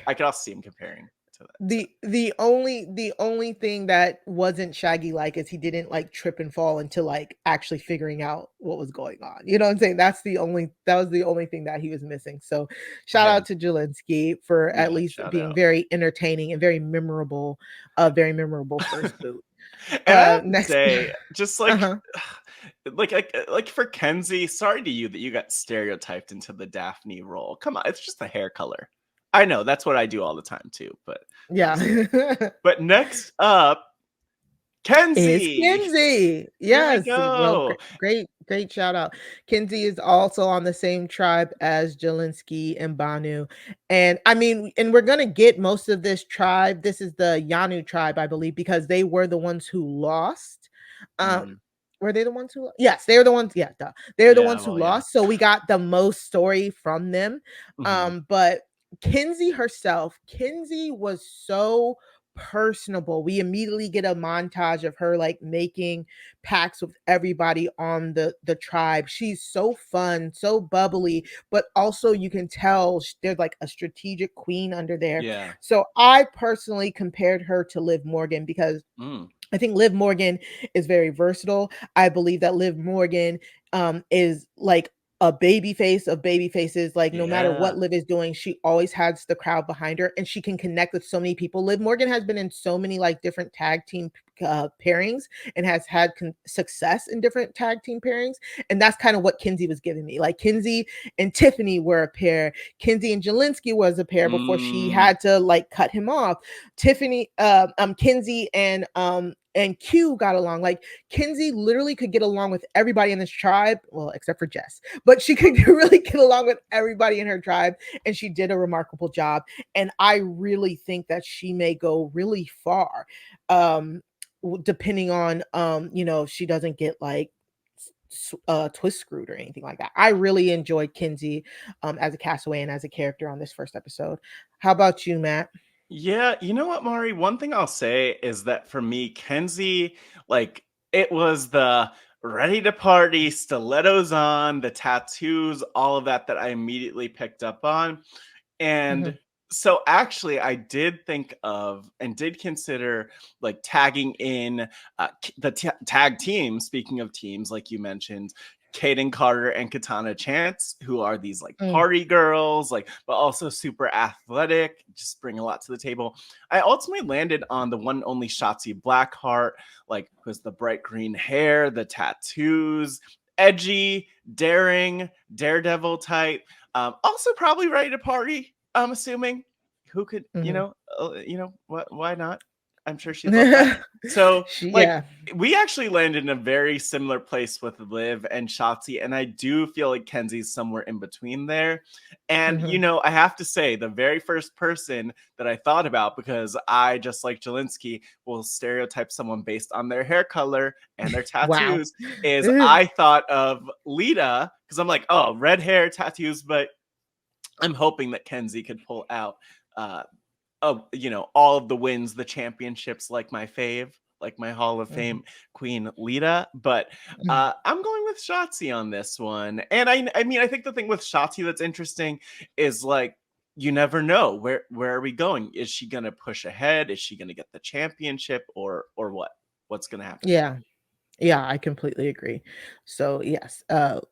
Speaker 3: I could also see him comparing to that.
Speaker 2: The only thing that wasn't Shaggy like is he didn't like trip and fall until like actually figuring out what was going on. You know what I'm saying? That was the only thing that he was missing. So shout out to Jelinski for at least being very entertaining and very memorable first boot.
Speaker 3: And I have to
Speaker 2: Next
Speaker 3: say, just like like for Kenzie, sorry to you that you got stereotyped into the Daphne role. Come on, it's just the hair color. I know that's what I do all the time too, but
Speaker 2: yeah.
Speaker 3: But next up, Kenzie.
Speaker 2: Kenzie. Yes.
Speaker 3: Well,
Speaker 2: great shout out. Kenzie is also on the same tribe as Jelinski and Banu. And I mean, and we're gonna get most of this tribe. This is the Yanu tribe, I believe, because they were the ones who lost. Were they the ones who? Yes, they were the ones. Yeah, they're the ones who lost. So we got the most story from them. But Kenzie herself, Kenzie was so personable. We immediately get a montage of her like making pacts with everybody on the tribe. She's so fun, so bubbly, but also you can tell there's like a strategic queen under there.
Speaker 3: Yeah.
Speaker 2: So I personally compared her to Liv Morgan because I think Liv Morgan is very versatile. I believe that Liv Morgan is like a baby face of baby faces. Like no matter what Liv is doing, she always has the crowd behind her and she can connect with so many people. Liv Morgan has been in so many like different tag team pairings and has had success in different tag team pairings. And that's kind of what Kenzie was giving me. Like Kenzie and Tiffany were a pair. Kenzie and Jelinski was a pair before she had to like cut him off. Kenzie and Q got along. Like Kenzie literally could get along with everybody in this tribe, well, except for Jess, but she could really get along with everybody in her tribe, and she did a remarkable job. And I really think that she may go really far, depending on, if she doesn't get like twist screwed or anything like that. I really enjoyed Kenzie as a castaway and as a character on this first episode. How about you, Matt?
Speaker 3: Yeah, you know what, Mari? One thing I'll say is that for me, Kenzie, like it was the ready to party, stilettos on, the tattoos, all of that I immediately picked up on. And so actually I did think of and did consider like tagging in the tag team. Speaking of teams, like you mentioned, Kaden Carter and Katana Chance, who are these like party girls, like, but also super athletic, just bring a lot to the table. I ultimately landed on the one and only Shotzi Blackheart, like, who's the bright green hair, the tattoos, edgy, daring, daredevil type. Also probably ready to party, I'm assuming. Who could, why not? I'm sure she'd love that. So, we actually landed in a very similar place with Liv and Shotzi, and I do feel like Kenzie's somewhere in between there. And, I have to say, the very first person that I thought about, because I, just like Jelinski, will stereotype someone based on their hair color and their tattoos, is I thought of Lita, because I'm like, oh, red hair, tattoos, but I'm hoping that Kenzie could pull out all of the wins, the championships, like my fave, like my Hall of Fame queen Lita. But I'm going with Shotzi on this one. And I mean, I think the thing with Shotzi that's interesting is like, you never know where are we going? Is she gonna push ahead? Is she gonna get the championship or what? What's gonna happen?
Speaker 2: Yeah, I completely agree. So yes,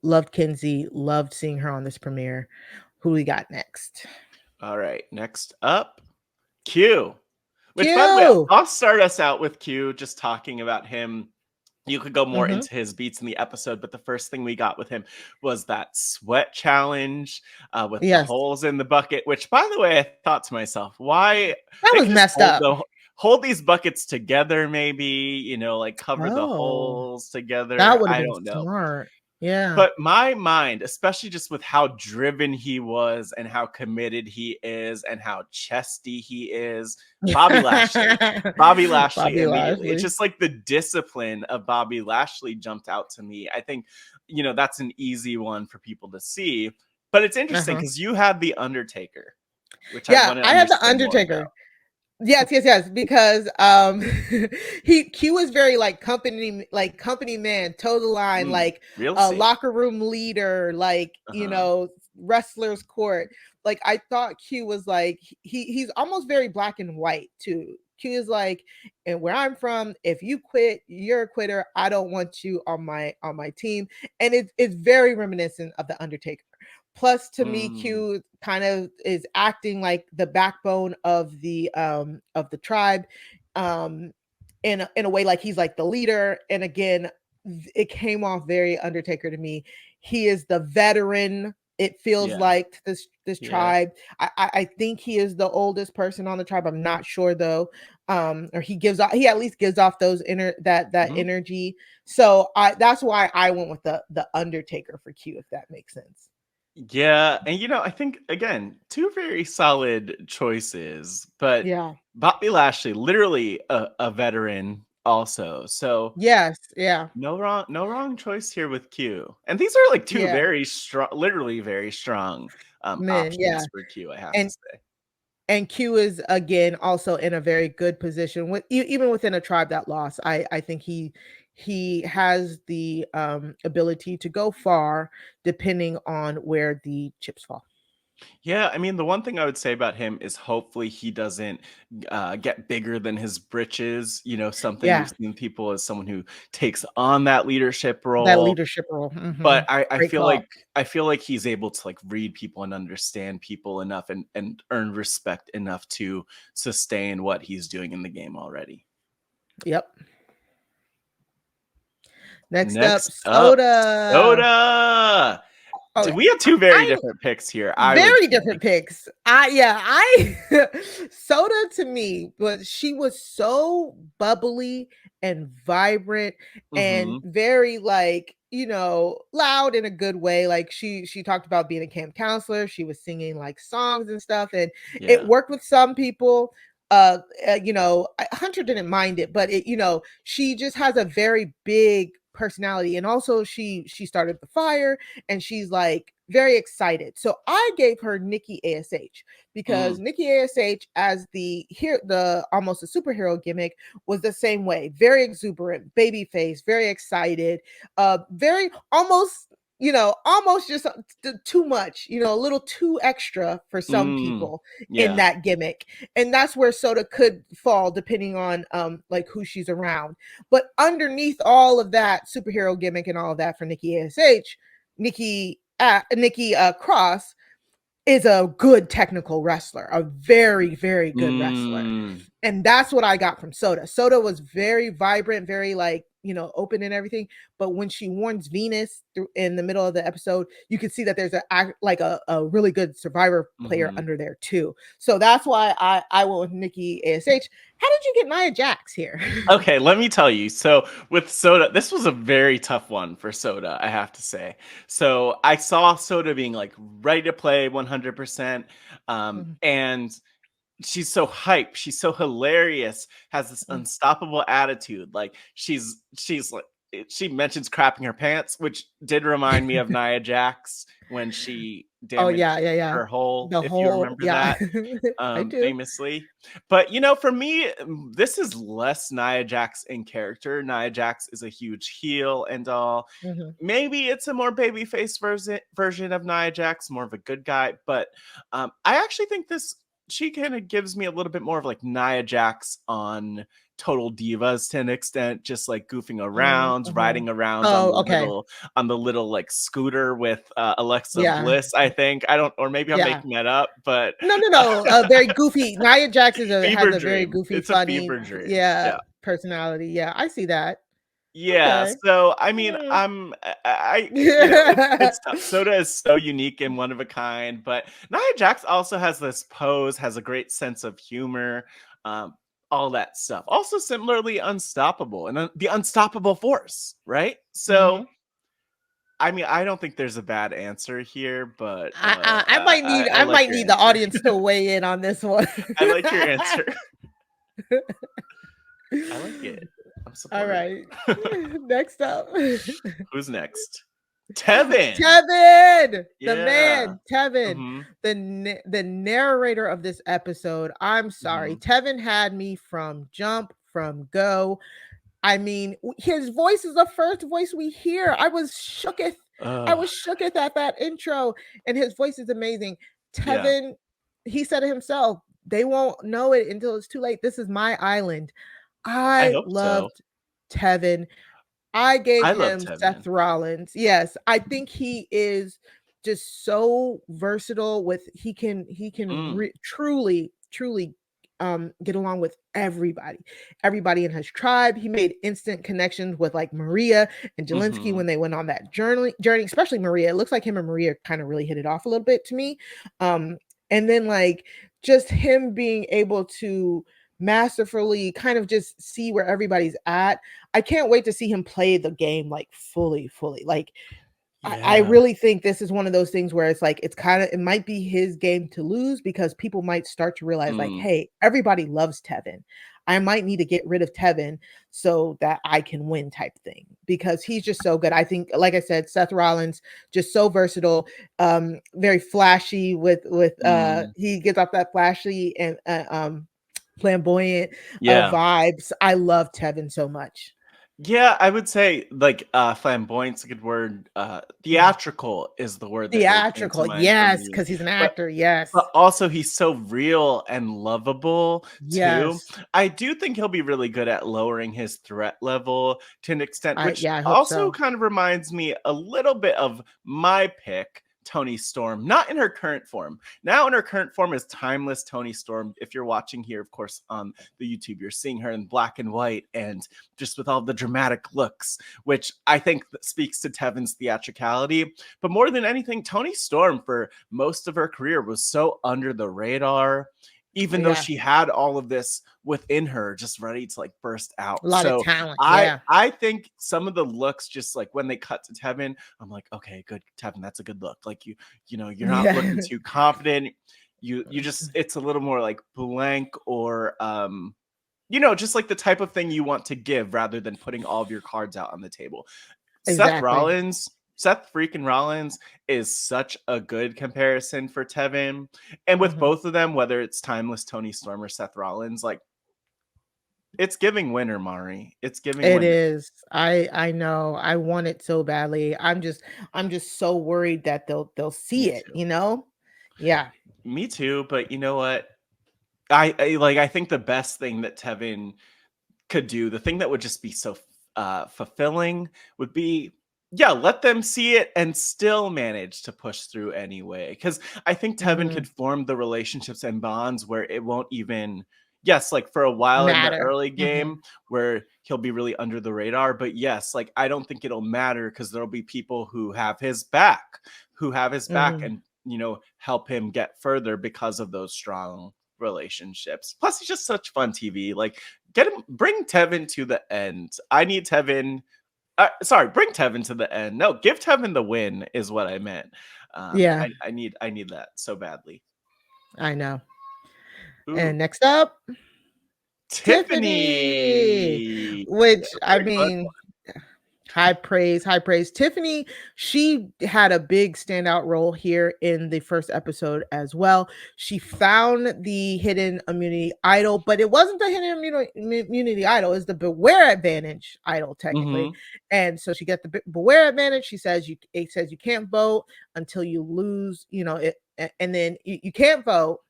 Speaker 2: loved Kenzie, loved seeing her on this premiere. Who we got next?
Speaker 3: All right, next up, Q. Which, by the way, I'll start us out with Q, just talking about him. You could go more into his beats in the episode, but the first thing we got with him was that sweat challenge with the holes in the bucket, which, by the way, I thought to myself, why?
Speaker 2: That was messed up.
Speaker 3: Hold these buckets together, maybe, like cover the holes together.
Speaker 2: That would have
Speaker 3: I
Speaker 2: been
Speaker 3: don't know.
Speaker 2: smart. Yeah.
Speaker 3: But my mind, especially just with how driven he was and how committed he is and how chesty he is, Bobby Lashley. Bobby Lashley
Speaker 2: Bobby
Speaker 3: immediately. It's
Speaker 2: Lashley.
Speaker 3: just like the discipline of Bobby Lashley jumped out to me. I think, that's an easy one for people to see. But it's interesting because you have The Undertaker, which I want to
Speaker 2: I have the
Speaker 3: understand more about.
Speaker 2: Undertaker. Yes, because Q is very like company man, toe the line, like
Speaker 3: Real
Speaker 2: a
Speaker 3: safe.
Speaker 2: locker room leader, like wrestler's court. Like I thought Q was like he's almost very black and white too. Q is like, and where I'm from, if you quit, you're a quitter. I don't want you on my team. And it's very reminiscent of the Undertaker. Plus, to me, Q kind of is acting like the backbone of the tribe, in a way, like he's like the leader. And again, it came off very Undertaker to me. He is the veteran. It feels like this tribe. I think he is the oldest person on the tribe. I'm not sure though. Or he at least gives off those energy. So that's why I went with the Undertaker for Q, if that makes sense.
Speaker 3: Yeah, and I think again, two very solid choices, but
Speaker 2: Yeah.
Speaker 3: Bobby Lashley, literally a veteran also. So
Speaker 2: Yes, yeah.
Speaker 3: no wrong choice here with Q. And these are like two
Speaker 2: Yeah.
Speaker 3: very strong, literally very strong
Speaker 2: Men, yeah.
Speaker 3: options for Q, I have
Speaker 2: And
Speaker 3: to say.
Speaker 2: and Q is again also in a very good position with even within a tribe that lost. I think he has the ability to go far depending on where the chips fall.
Speaker 3: Yeah, I mean, the one thing I would say about him is hopefully he doesn't get bigger than his britches. Something
Speaker 2: Yeah.
Speaker 3: we've seen people as someone who takes on that leadership role.
Speaker 2: That leadership role.
Speaker 3: But I
Speaker 2: Great
Speaker 3: feel
Speaker 2: call.
Speaker 3: like he's able to like read people and understand people enough and earn respect enough to sustain what he's doing in the game already.
Speaker 2: Yep. Next up,
Speaker 3: up,
Speaker 2: Soda.
Speaker 3: Soda.
Speaker 2: Oh,
Speaker 3: We have two very different picks here.
Speaker 2: Very different picks. Soda to me, but she was so bubbly and vibrant and very like, loud in a good way. Like she talked about being a camp counselor. She was singing like songs and stuff, and it worked with some people. Hunter didn't mind it, but she just has a very big personality, and also she started the fire, and she's like very excited. So I gave her Nikki ASH because Nikki ASH as the almost a superhero gimmick was the same way, very exuberant, baby face, very excited, very almost just too much, a little too extra for some people in that gimmick. And that's where Soda could fall depending on like who she's around. But underneath all of that superhero gimmick and all of that for Nikki ASH, Nikki Cross is a good technical wrestler, a very, very good wrestler. And that's what I got from Soda. Soda was very vibrant, very like, open and everything. But when she warns Venus in the middle of the episode, you can see that there's a really good Survivor player under there too. So that's why I went with Nikki ASH. How did you get Nia Jax here?
Speaker 3: Okay, let me tell you. So with Soda, this was a very tough one for Soda, I have to say. So I saw Soda being like ready to play 100%. And she's so hype. She's so hilarious, has this unstoppable attitude. Like she's like, she mentions crapping her pants, which did remind me of Nia Jax when she damaged her hole, you remember that,
Speaker 2: I do.
Speaker 3: famously. But for me, this is less Nia Jax in character. Nia Jax is a huge heel and all. Maybe it's a more babyface version of Nia Jax, more of a good guy. But I actually think she kind of gives me a little bit more of like Nia Jax on Total Divas to an extent, just like goofing around, riding around on the little like scooter with Alexa Bliss, I think. Or maybe I'm making that up, but
Speaker 2: no. Very goofy. Nia Jax has a very goofy,
Speaker 3: it's
Speaker 2: funny,
Speaker 3: a fever dream.
Speaker 2: personality. Yeah, I see that.
Speaker 3: Yeah,
Speaker 2: Okay.
Speaker 3: so I mean, it's tough. Soda is so unique and one of a kind, but Nia Jax also has this pose, has a great sense of humor, all that stuff. Also similarly unstoppable and the unstoppable force, right? So I mean, I don't think there's a bad answer here, but
Speaker 2: I might need
Speaker 3: I like your
Speaker 2: the
Speaker 3: answer.
Speaker 2: audience to weigh in on this one.
Speaker 3: I like your answer. I like it. I'm
Speaker 2: All
Speaker 3: supportive.
Speaker 2: right. Next up.
Speaker 3: Who's next? Tevin.
Speaker 2: Tevin,
Speaker 3: Yeah.
Speaker 2: the man, Tevin,
Speaker 3: Mhm.
Speaker 2: the narrator of this episode. I'm sorry.
Speaker 3: Mhm.
Speaker 2: Tevin had me from jump, from go. I mean, his voice is the first voice we hear. I was shooketh. I
Speaker 3: Ugh.
Speaker 2: was shooketh at that intro, and his voice is amazing.
Speaker 3: Yeah.
Speaker 2: Tevin, he said it himself. They won't know it until it's too late. This is my island.
Speaker 3: I
Speaker 2: I
Speaker 3: hope so.
Speaker 2: loved Tevin. I gave
Speaker 3: I love
Speaker 2: him
Speaker 3: Tevin.
Speaker 2: Seth Rollins. Yes, I think he is just so versatile with he can truly get along with everybody in his tribe. He made instant connections with like Maria and Jelinski
Speaker 3: Mhm.
Speaker 2: when they went on that journey, especially Maria. It looks like him and Maria kind of really hit it off a little bit to me. And then like just him being able to masterfully kind of just see where everybody's at. I can't wait to see him play the game like fully. Like I
Speaker 3: Yeah.
Speaker 2: really think this is one of those things where it's like it might be his game to lose because people might start to realize like,
Speaker 3: Mm.
Speaker 2: hey, everybody loves Tevin. I might need to get rid of Tevin so that I can win type thing because he's just so good. I think, like I said, Seth Rollins just so versatile, very flashy with
Speaker 3: Mm.
Speaker 2: he gets off that flashy and flamboyant
Speaker 3: Yeah.
Speaker 2: vibes. I love Tevin so much.
Speaker 3: Yeah, I would say like flamboyant's a good word. Theatrical is the word that really came to
Speaker 2: Theatrical,
Speaker 3: mind for
Speaker 2: yes,
Speaker 3: me.
Speaker 2: because he's an
Speaker 3: But
Speaker 2: actor. Yes,
Speaker 3: but also he's so real and lovable too.
Speaker 2: yes.
Speaker 3: I do think he'll be really good at lowering his threat level to an extent, which
Speaker 2: I hope
Speaker 3: also
Speaker 2: so.
Speaker 3: kind of reminds me a little bit of my pick, Toni Storm, not in her current form. Now in her current form is timeless Toni Storm. If you're watching here, of course, on the YouTube, you're seeing her in black and white and just with all the dramatic looks, which I think speaks to Tevin's theatricality. But more than anything, Toni Storm for most of her career was so under the radar, even though
Speaker 2: Yeah.
Speaker 3: she had all of this within her just ready to like burst out.
Speaker 2: A lot of
Speaker 3: So
Speaker 2: talent. Yeah.
Speaker 3: I think some of the looks, just like when they cut to Tevin, I'm like, okay, good, Tevin, that's a good look. Like you know, you're not looking too confident. You just, it's a little more like blank or you know, just like the type of thing you want to give rather than putting all of your cards out on the table.
Speaker 2: Exactly.
Speaker 3: Seth freaking Rollins is such a good comparison for Tevin. And with
Speaker 2: Mhm.
Speaker 3: both of them, whether it's timeless Toni Storm or Seth Rollins, like it's giving winner, Mari. It's giving
Speaker 2: It
Speaker 3: winner.
Speaker 2: is. I know. I want it so badly. I'm just so worried that they'll see
Speaker 3: Me
Speaker 2: it,
Speaker 3: too.
Speaker 2: you know? Yeah.
Speaker 3: Me too, but you know what? I think the best thing that Tevin could do, the thing that would just be so fulfilling would be, yeah, let them see it and still manage to push through anyway. Because I think Tevin
Speaker 2: Mhm.
Speaker 3: could form the relationships and bonds where it won't even, yes, like for a while in the
Speaker 2: Matter.
Speaker 3: early
Speaker 2: Mhm.
Speaker 3: game where he'll be really under the radar. But yes, like I don't think it'll matter because there'll be people who have his back,
Speaker 2: Mhm.
Speaker 3: and, you know, help him get further because of those strong relationships. Plus, he's just such fun TV. Like, bring Tevin to the end. I need Tevin. Bring Tevin to the end. No, give Tevin the win is what I meant.
Speaker 2: Yeah.
Speaker 3: I need that so badly.
Speaker 2: I know.
Speaker 3: Ooh,
Speaker 2: And next up, Tiffany,
Speaker 3: Tiffany.
Speaker 2: which I
Speaker 3: Very fun.
Speaker 2: mean, high praise, high praise. Tiffany, she had a big standout role here in the first episode as well. She found the hidden immunity idol, but it wasn't the hidden immunity idol, it's the beware advantage idol technically.
Speaker 3: Mhm.
Speaker 2: And so she got the beware advantage. It says you can't vote until you lose, you know, and then you can't vote.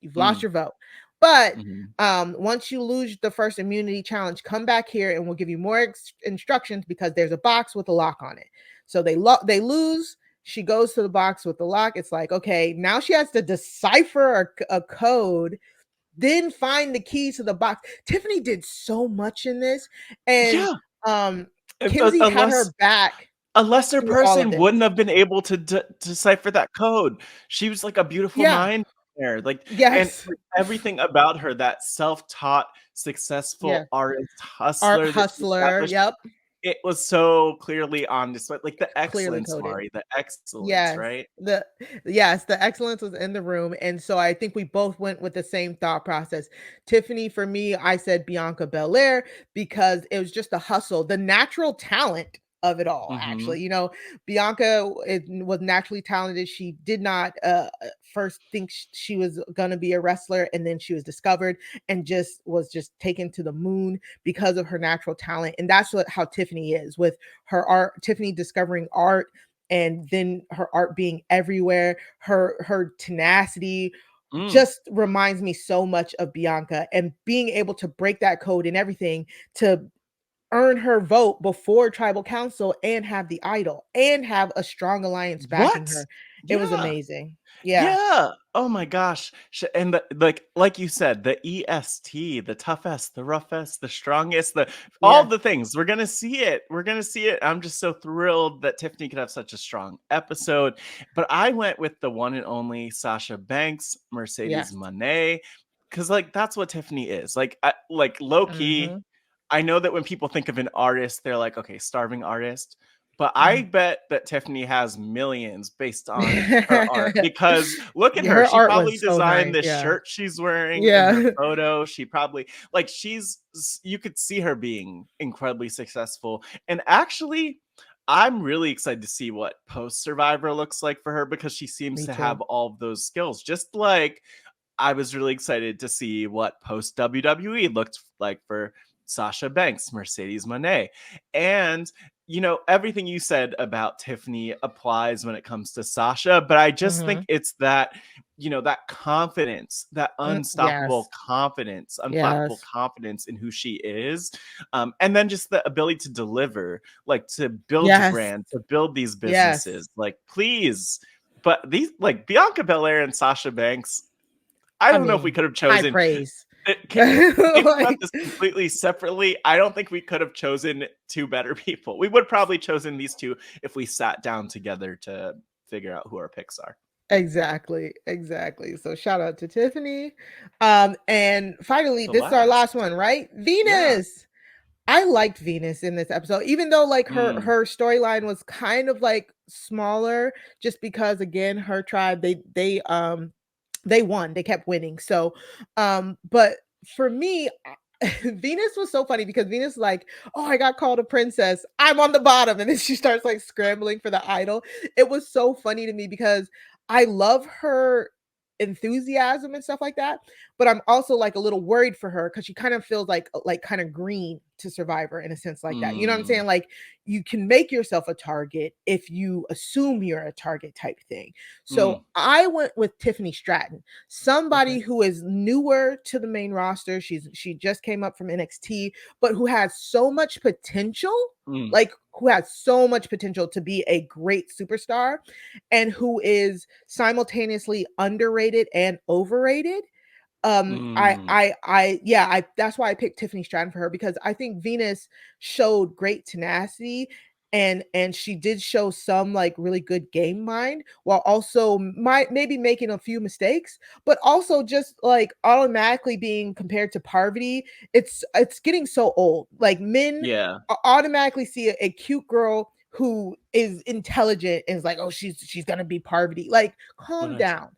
Speaker 2: You've lost your vote. But
Speaker 3: Mhm.
Speaker 2: once you lose the first immunity challenge, come back here and we'll give you more instructions because there's a box with a lock on it. So they lose. She goes to the box with the lock. It's like, okay, now she has to decipher a code, then find the key to the box. Tiffany did so much in this, and
Speaker 3: Yeah.
Speaker 2: Kinsey had her back.
Speaker 3: A lesser
Speaker 2: through all of
Speaker 3: person
Speaker 2: this.
Speaker 3: wouldn't have been able to decipher that code. She was like a beautiful
Speaker 2: Yeah.
Speaker 3: mind there. Like, and
Speaker 2: Yes.
Speaker 3: everything about her, that self-taught, successful
Speaker 2: Yeah.
Speaker 3: artist
Speaker 2: Art
Speaker 3: hustler that she
Speaker 2: hustler.
Speaker 3: established,
Speaker 2: Yep.
Speaker 3: It was so clearly on display, like the
Speaker 2: Clearly
Speaker 3: excellence,
Speaker 2: coded.
Speaker 3: Mari, the excellence,
Speaker 2: Yes,
Speaker 3: right?
Speaker 2: the excellence was in the room, and so I think we both went with the same thought process. Tiffany, for me, I said Bianca Belair because it was just the hustle, the natural talent of it all.
Speaker 3: Mhm.
Speaker 2: Actually, Bianca was naturally talented. She did not first think she was gonna be a wrestler, and then she was discovered and just taken to the moon because of her natural talent. And that's how Tiffany is with her art. Tiffany discovering art and then her art being everywhere, her tenacity
Speaker 3: Mm.
Speaker 2: just reminds me so much of Bianca, and being able to break that code and everything to earn her vote before tribal council and have the idol and have a strong alliance backing
Speaker 3: What?
Speaker 2: her. It was
Speaker 3: Yeah.
Speaker 2: amazing. Yeah.
Speaker 3: Yeah. Oh my gosh. And like you said, the EST, the toughest, the roughest, the strongest, all
Speaker 2: Yeah.
Speaker 3: the things. We're gonna see it. We're gonna see it. I'm just so thrilled that Tiffany could have such a strong episode. But I went with the one and only Sasha Banks, Mercedes
Speaker 2: Yes.
Speaker 3: Moné, because like that's what Tiffany is. Like low key.
Speaker 2: Mhm.
Speaker 3: I know that when people think of an artist, they're like, okay, starving artist. But I
Speaker 2: Mhm.
Speaker 3: bet that Tiffany has millions based on her art, because look at her.
Speaker 2: Her
Speaker 3: She
Speaker 2: art
Speaker 3: probably
Speaker 2: was so
Speaker 3: designed
Speaker 2: nice.
Speaker 3: this
Speaker 2: Yeah.
Speaker 3: shirt she's wearing in her
Speaker 2: Yeah.
Speaker 3: photo. She probably like you could see her being incredibly successful. And actually, I'm really excited to see what post Survivor looks like for her, because she seems
Speaker 2: Me
Speaker 3: to
Speaker 2: too.
Speaker 3: have all of those skills. Just like I was really excited to see what post WWE looked like for Sasha Banks, Mercedes Moné. And, everything you said about Tiffany applies when it comes to Sasha, but I just think
Speaker 2: Mhm.
Speaker 3: it's that confidence, that unstoppable
Speaker 2: Yes.
Speaker 3: confidence, unflappable
Speaker 2: Yes.
Speaker 3: confidence in who she is. And then just the ability to deliver, like to build your
Speaker 2: Yes.
Speaker 3: brand, to build these
Speaker 2: Yes.
Speaker 3: businesses. Like, please. But these, like Bianca Belair and Sasha Banks, I
Speaker 2: I
Speaker 3: don't know if we
Speaker 2: mean,
Speaker 3: could have
Speaker 2: high
Speaker 3: chosen
Speaker 2: praise.
Speaker 3: thinking about
Speaker 2: Like,
Speaker 3: this completely separately. I don't think we could have chosen two better people. We would probably chosen these two if we sat down together to figure out who our picks are.
Speaker 2: exactly, exactly. So shout out to Tiffany. And finally,
Speaker 3: The
Speaker 2: this is our last
Speaker 3: last.
Speaker 2: one, right?
Speaker 3: Yeah.
Speaker 2: Venus. I liked Venus in this episode, even though like her
Speaker 3: Mm,
Speaker 2: her storyline was kind of like smaller, just because again her tribe they won, they kept winning. So but for me, Venus was so funny because Venus is like, oh, I got called a princess, I'm on the bottom, and then she starts like scrambling for the idol. It was so funny to me because I love her enthusiasm and stuff like that, but I'm also like a little worried for her because she kind of feels like kind of green to Survivor in a sense like that. You know what I'm
Speaker 3: mm,
Speaker 2: saying? Like you can make yourself a target if you assume you're a target type thing.
Speaker 3: mm.
Speaker 2: So I went with Tiffany Stratton,
Speaker 3: Okay.
Speaker 2: somebody who is newer to the main roster. She just came up from NXT, but who has so much potential,
Speaker 3: Mm,
Speaker 2: like who has so much potential to be a great superstar, and who is simultaneously underrated and overrated.
Speaker 3: mm,
Speaker 2: I that's why I picked Tiffany Stratton for her because I think Venus showed great tenacity, and she did show some like really good game mind while also might maybe making a few mistakes, but also just like automatically being compared to Parvati. It's getting so old. Like men
Speaker 3: yeah.
Speaker 2: automatically see a cute girl who is intelligent and is like, oh, she's gonna be Parvati. Like,
Speaker 3: What
Speaker 2: calm
Speaker 3: I
Speaker 2: down.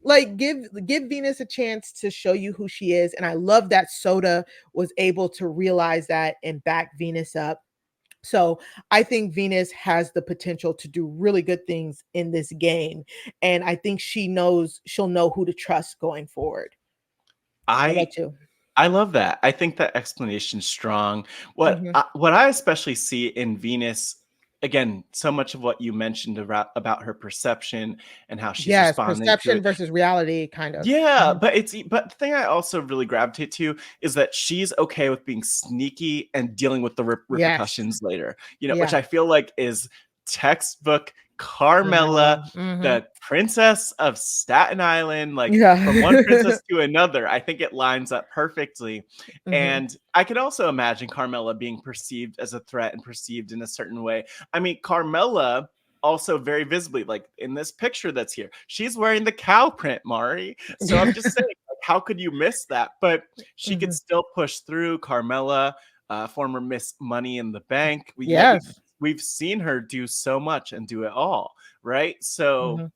Speaker 2: Like, give Venus a chance to show you who she is. And I love that Soda was able to realize that and back Venus up. So I think Venus has the potential to do really good things in this game. And I think she'll know who to trust going forward. How
Speaker 3: I
Speaker 2: about you?
Speaker 3: I love that. I think that explanation's strong.
Speaker 2: Mhm.
Speaker 3: What I especially see in Venus, again, so much of what you mentioned about her perception and how she's
Speaker 2: Yes,
Speaker 3: responding to
Speaker 2: perception
Speaker 3: it.
Speaker 2: versus reality, kind of.
Speaker 3: Yeah,
Speaker 2: Mhm.
Speaker 3: but the thing I also really gravitate to is that she's okay with being sneaky and dealing with the
Speaker 2: Yes.
Speaker 3: repercussions later. Which
Speaker 2: Yeah.
Speaker 3: I feel like is textbook
Speaker 2: Carmella.
Speaker 3: Carmella,
Speaker 2: Mhm.
Speaker 3: the princess of Staten Island, like from one
Speaker 2: Yeah.
Speaker 3: princess to another. I think it lines up perfectly.
Speaker 2: Mhm.
Speaker 3: And I could also imagine Carmella being perceived as a threat and perceived in a certain way. I mean, Carmella also very visibly, like in this picture that's here, she's wearing the cow print, Mari. So I'm just saying, like, how could you miss that? But she could
Speaker 2: Mhm.
Speaker 3: still push through. Carmella, former Miss Money in the Bank.
Speaker 2: Yes.
Speaker 3: We've seen her do so much and do it all, right? So
Speaker 2: Mhm.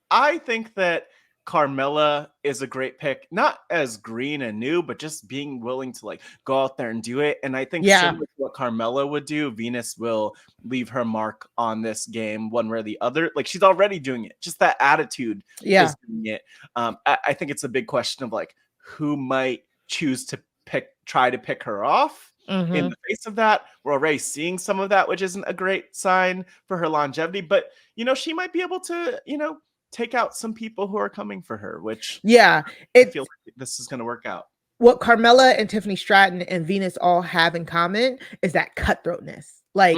Speaker 3: I think that Carmella is a great pick, not as green and new, but just being willing to like go out there and do it. And I think
Speaker 2: Yeah.
Speaker 3: similar to what Carmella would do, Venus will leave her mark on this game one way or the other. Like she's already doing it. Just that attitude
Speaker 2: Yeah.
Speaker 3: is doing it. I think it's a big question of like who might choose to try to pick her off. In
Speaker 2: Mhm.
Speaker 3: the face of that, we're already seeing some of that, which isn't a great sign for her longevity. But she might be able to, take out some people who are coming for her, which
Speaker 2: Yeah.
Speaker 3: I feel like this is going to work out.
Speaker 2: What Carmella and Tiffany Stratton and Venus all have in common is that cutthroatness. Like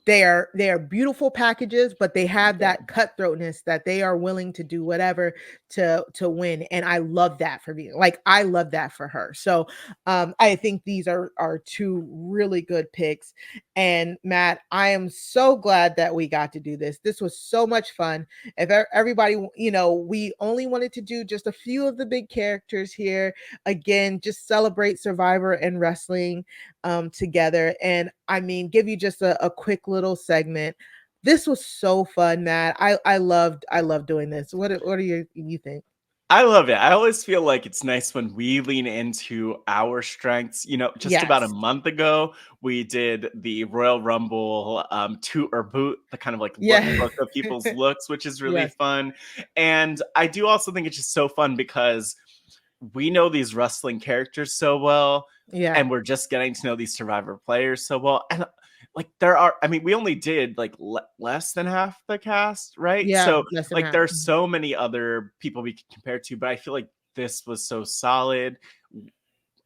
Speaker 2: they are beautiful packages, but they have that cutthroatness that they are willing to do whatever to win. And I love that for Venus. Like I love that for her. So I think these are two really good picks. And Matt, I am so glad that we got to do this. This was so much fun. If everybody, we only wanted to do just a few of the big characters here. Again, just celebrate Survivor and wrestling together. And I mean, give you just a quick little segment. This was so fun, Matt. I loved doing this. What do you think?
Speaker 3: I love it. I always feel like it's nice when we lean into our strengths. Just about a month ago, we did the Royal Rumble toot or boot, the kind of like look of people's looks, which is really fun. And I do also think it's just so fun because we know these wrestling characters so well.
Speaker 2: Yeah.
Speaker 3: And we're just getting to know these Survivor players so well. And like we only did like less than half the cast, right?
Speaker 2: Yeah,
Speaker 3: so
Speaker 2: like
Speaker 3: there are so many other people we can compare to, but I feel like this was so solid.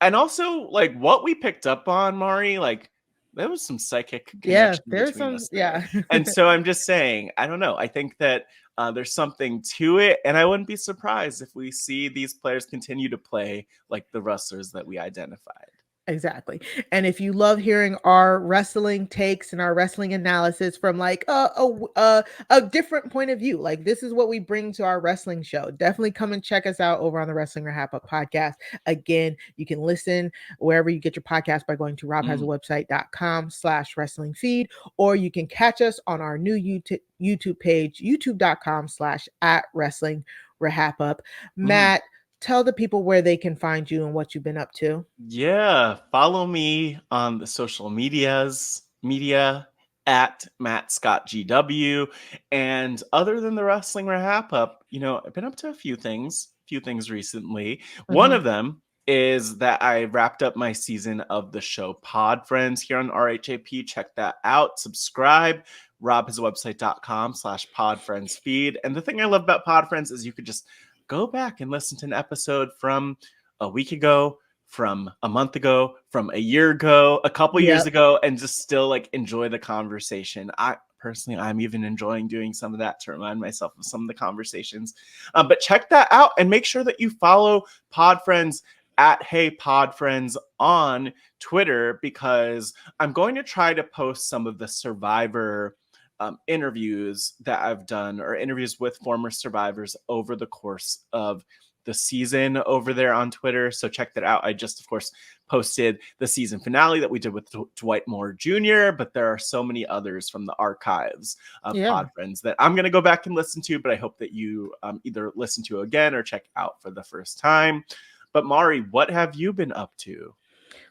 Speaker 3: And also like what we picked up on, Mari, like there was some psychic connection between us there. And so I'm just saying, I don't know. I think that there's something to it, and I wouldn't be surprised if we see these players continue to play like the wrestlers that we identified.
Speaker 2: Exactly. And if you love hearing our wrestling takes and our wrestling analysis from like a different point of view, like this is what we bring to our wrestling show, definitely come and check us out over on the Wrestling RHAPUp podcast. Again, you can listen wherever you get your podcast by going to robhasawebsite.com/wrestling feed, or you can catch us on our new YouTube page, youtube.com/@wrestling RHAPUp. Matt, tell the people where they can find you and what you've been up to.
Speaker 3: Yeah, follow me on the social media at Matt Scott GW. And other than the Wrestling RHAPUp, I've been up to a few things recently. One of them is that I wrapped up my season of the show Pod Friends here on RHAP. Check that out. Subscribe. robhasawebsite.com/podfriendsfeed. And the thing I love about Pod Friends is you could just go back and listen to an episode from a week ago, from a month ago, from a year ago, a couple years ago, and just still like enjoy the conversation. I'm even enjoying doing some of that to remind myself of some of the conversations. But check that out and make sure that you follow Pod Friends at Hey Pod Friends on Twitter, because I'm going to try to post some of the Survivor interviews that I've done, or interviews with former survivors over the course of the season over there on Twitter. So check that out. I just, of course, posted the season finale that we did with Dwight Moore Jr., but there are so many others from the archives of Pod Friends that I'm going to go back and listen to, but I hope that you either listen to again or check out for the first time. But Mari, what have you been up to?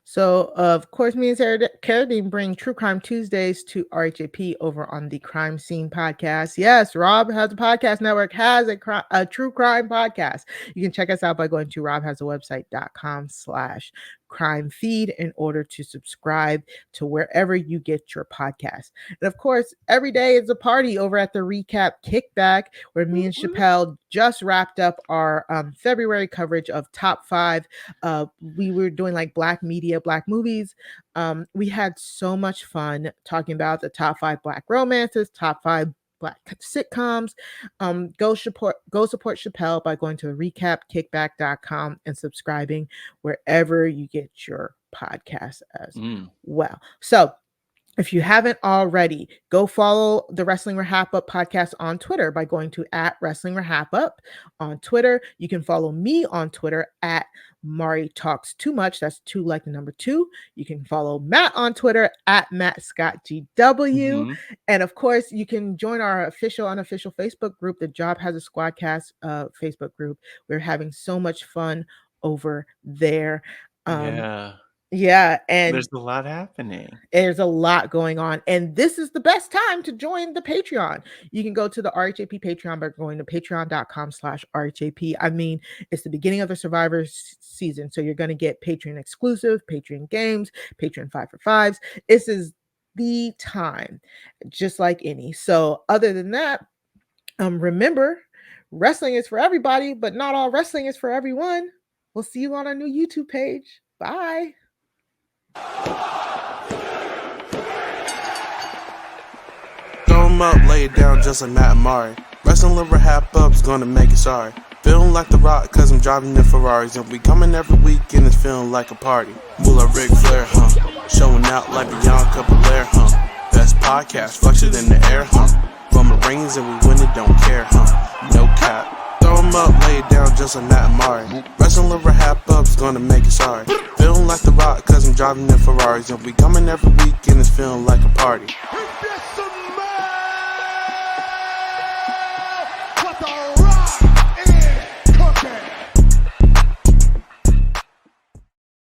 Speaker 2: So, of course, me and Sarah Carradine bring True Crime Tuesdays to RHAP over on the Crime Scene podcast. Yes, Rob Has a Podcast Network has a true crime podcast. You can check us out by going to robhasawebsite.com/crime feed in order to subscribe to wherever you get your podcast. And of course, every day is a party over at the Recap Kickback, where me and Chappelle just wrapped up our February coverage of top 5. We were doing like Black media, Black movies. We had so much fun talking about the top 5 Black romances, top 5 Black sitcoms. Go support Chappelle by going to recapkickback.com and subscribing wherever you get your podcast as well. So If you haven't already, go follow the Wrestling RHAPUp podcast on Twitter by going to @WrestlingRHAPUp on Twitter. You can follow me on Twitter @Mari Talks Too Much. That's 2 like the number 2. You can follow Matt on Twitter @MattScottGW.
Speaker 3: Mhm.
Speaker 2: And of course, you can join our official, unofficial Facebook group, the Job Has a Squadcast Facebook group. We're having so much fun over there. Yeah, and
Speaker 3: There's a lot happening.
Speaker 2: there's a lot going on, and this is the best time to join the Patreon. You can go to the RHAP Patreon by going to patreon.com/RHAP. I mean, it's the beginning of the Survivor season, so you're going to get Patreon exclusive, Patreon games, Patreon 5 for 5s. This is the time, just like any. So other than that, remember, wrestling is for everybody, but not all wrestling is for everyone. We'll see you on our new YouTube page. Bye.
Speaker 1: Throw 'em up, lay it down just like Matt and Mari. Wrestling RHAPUp's gonna make it sorry. Feeling like The Rock cause I'm driving in Ferraris. And we coming every week and it's feeling like a party. Moolah Ric Flair, showing out like Bianca Belair, Best podcast, flush it in the air, From the rings and we win it, don't care, No cap. Throw 'em up, lay it down just like Matt and Mari. Wrestling RHAPUp's gonna make it sorry. Feeling like The Rock cause I'm driving in Ferraris. And we coming every week and it's feeling like a party.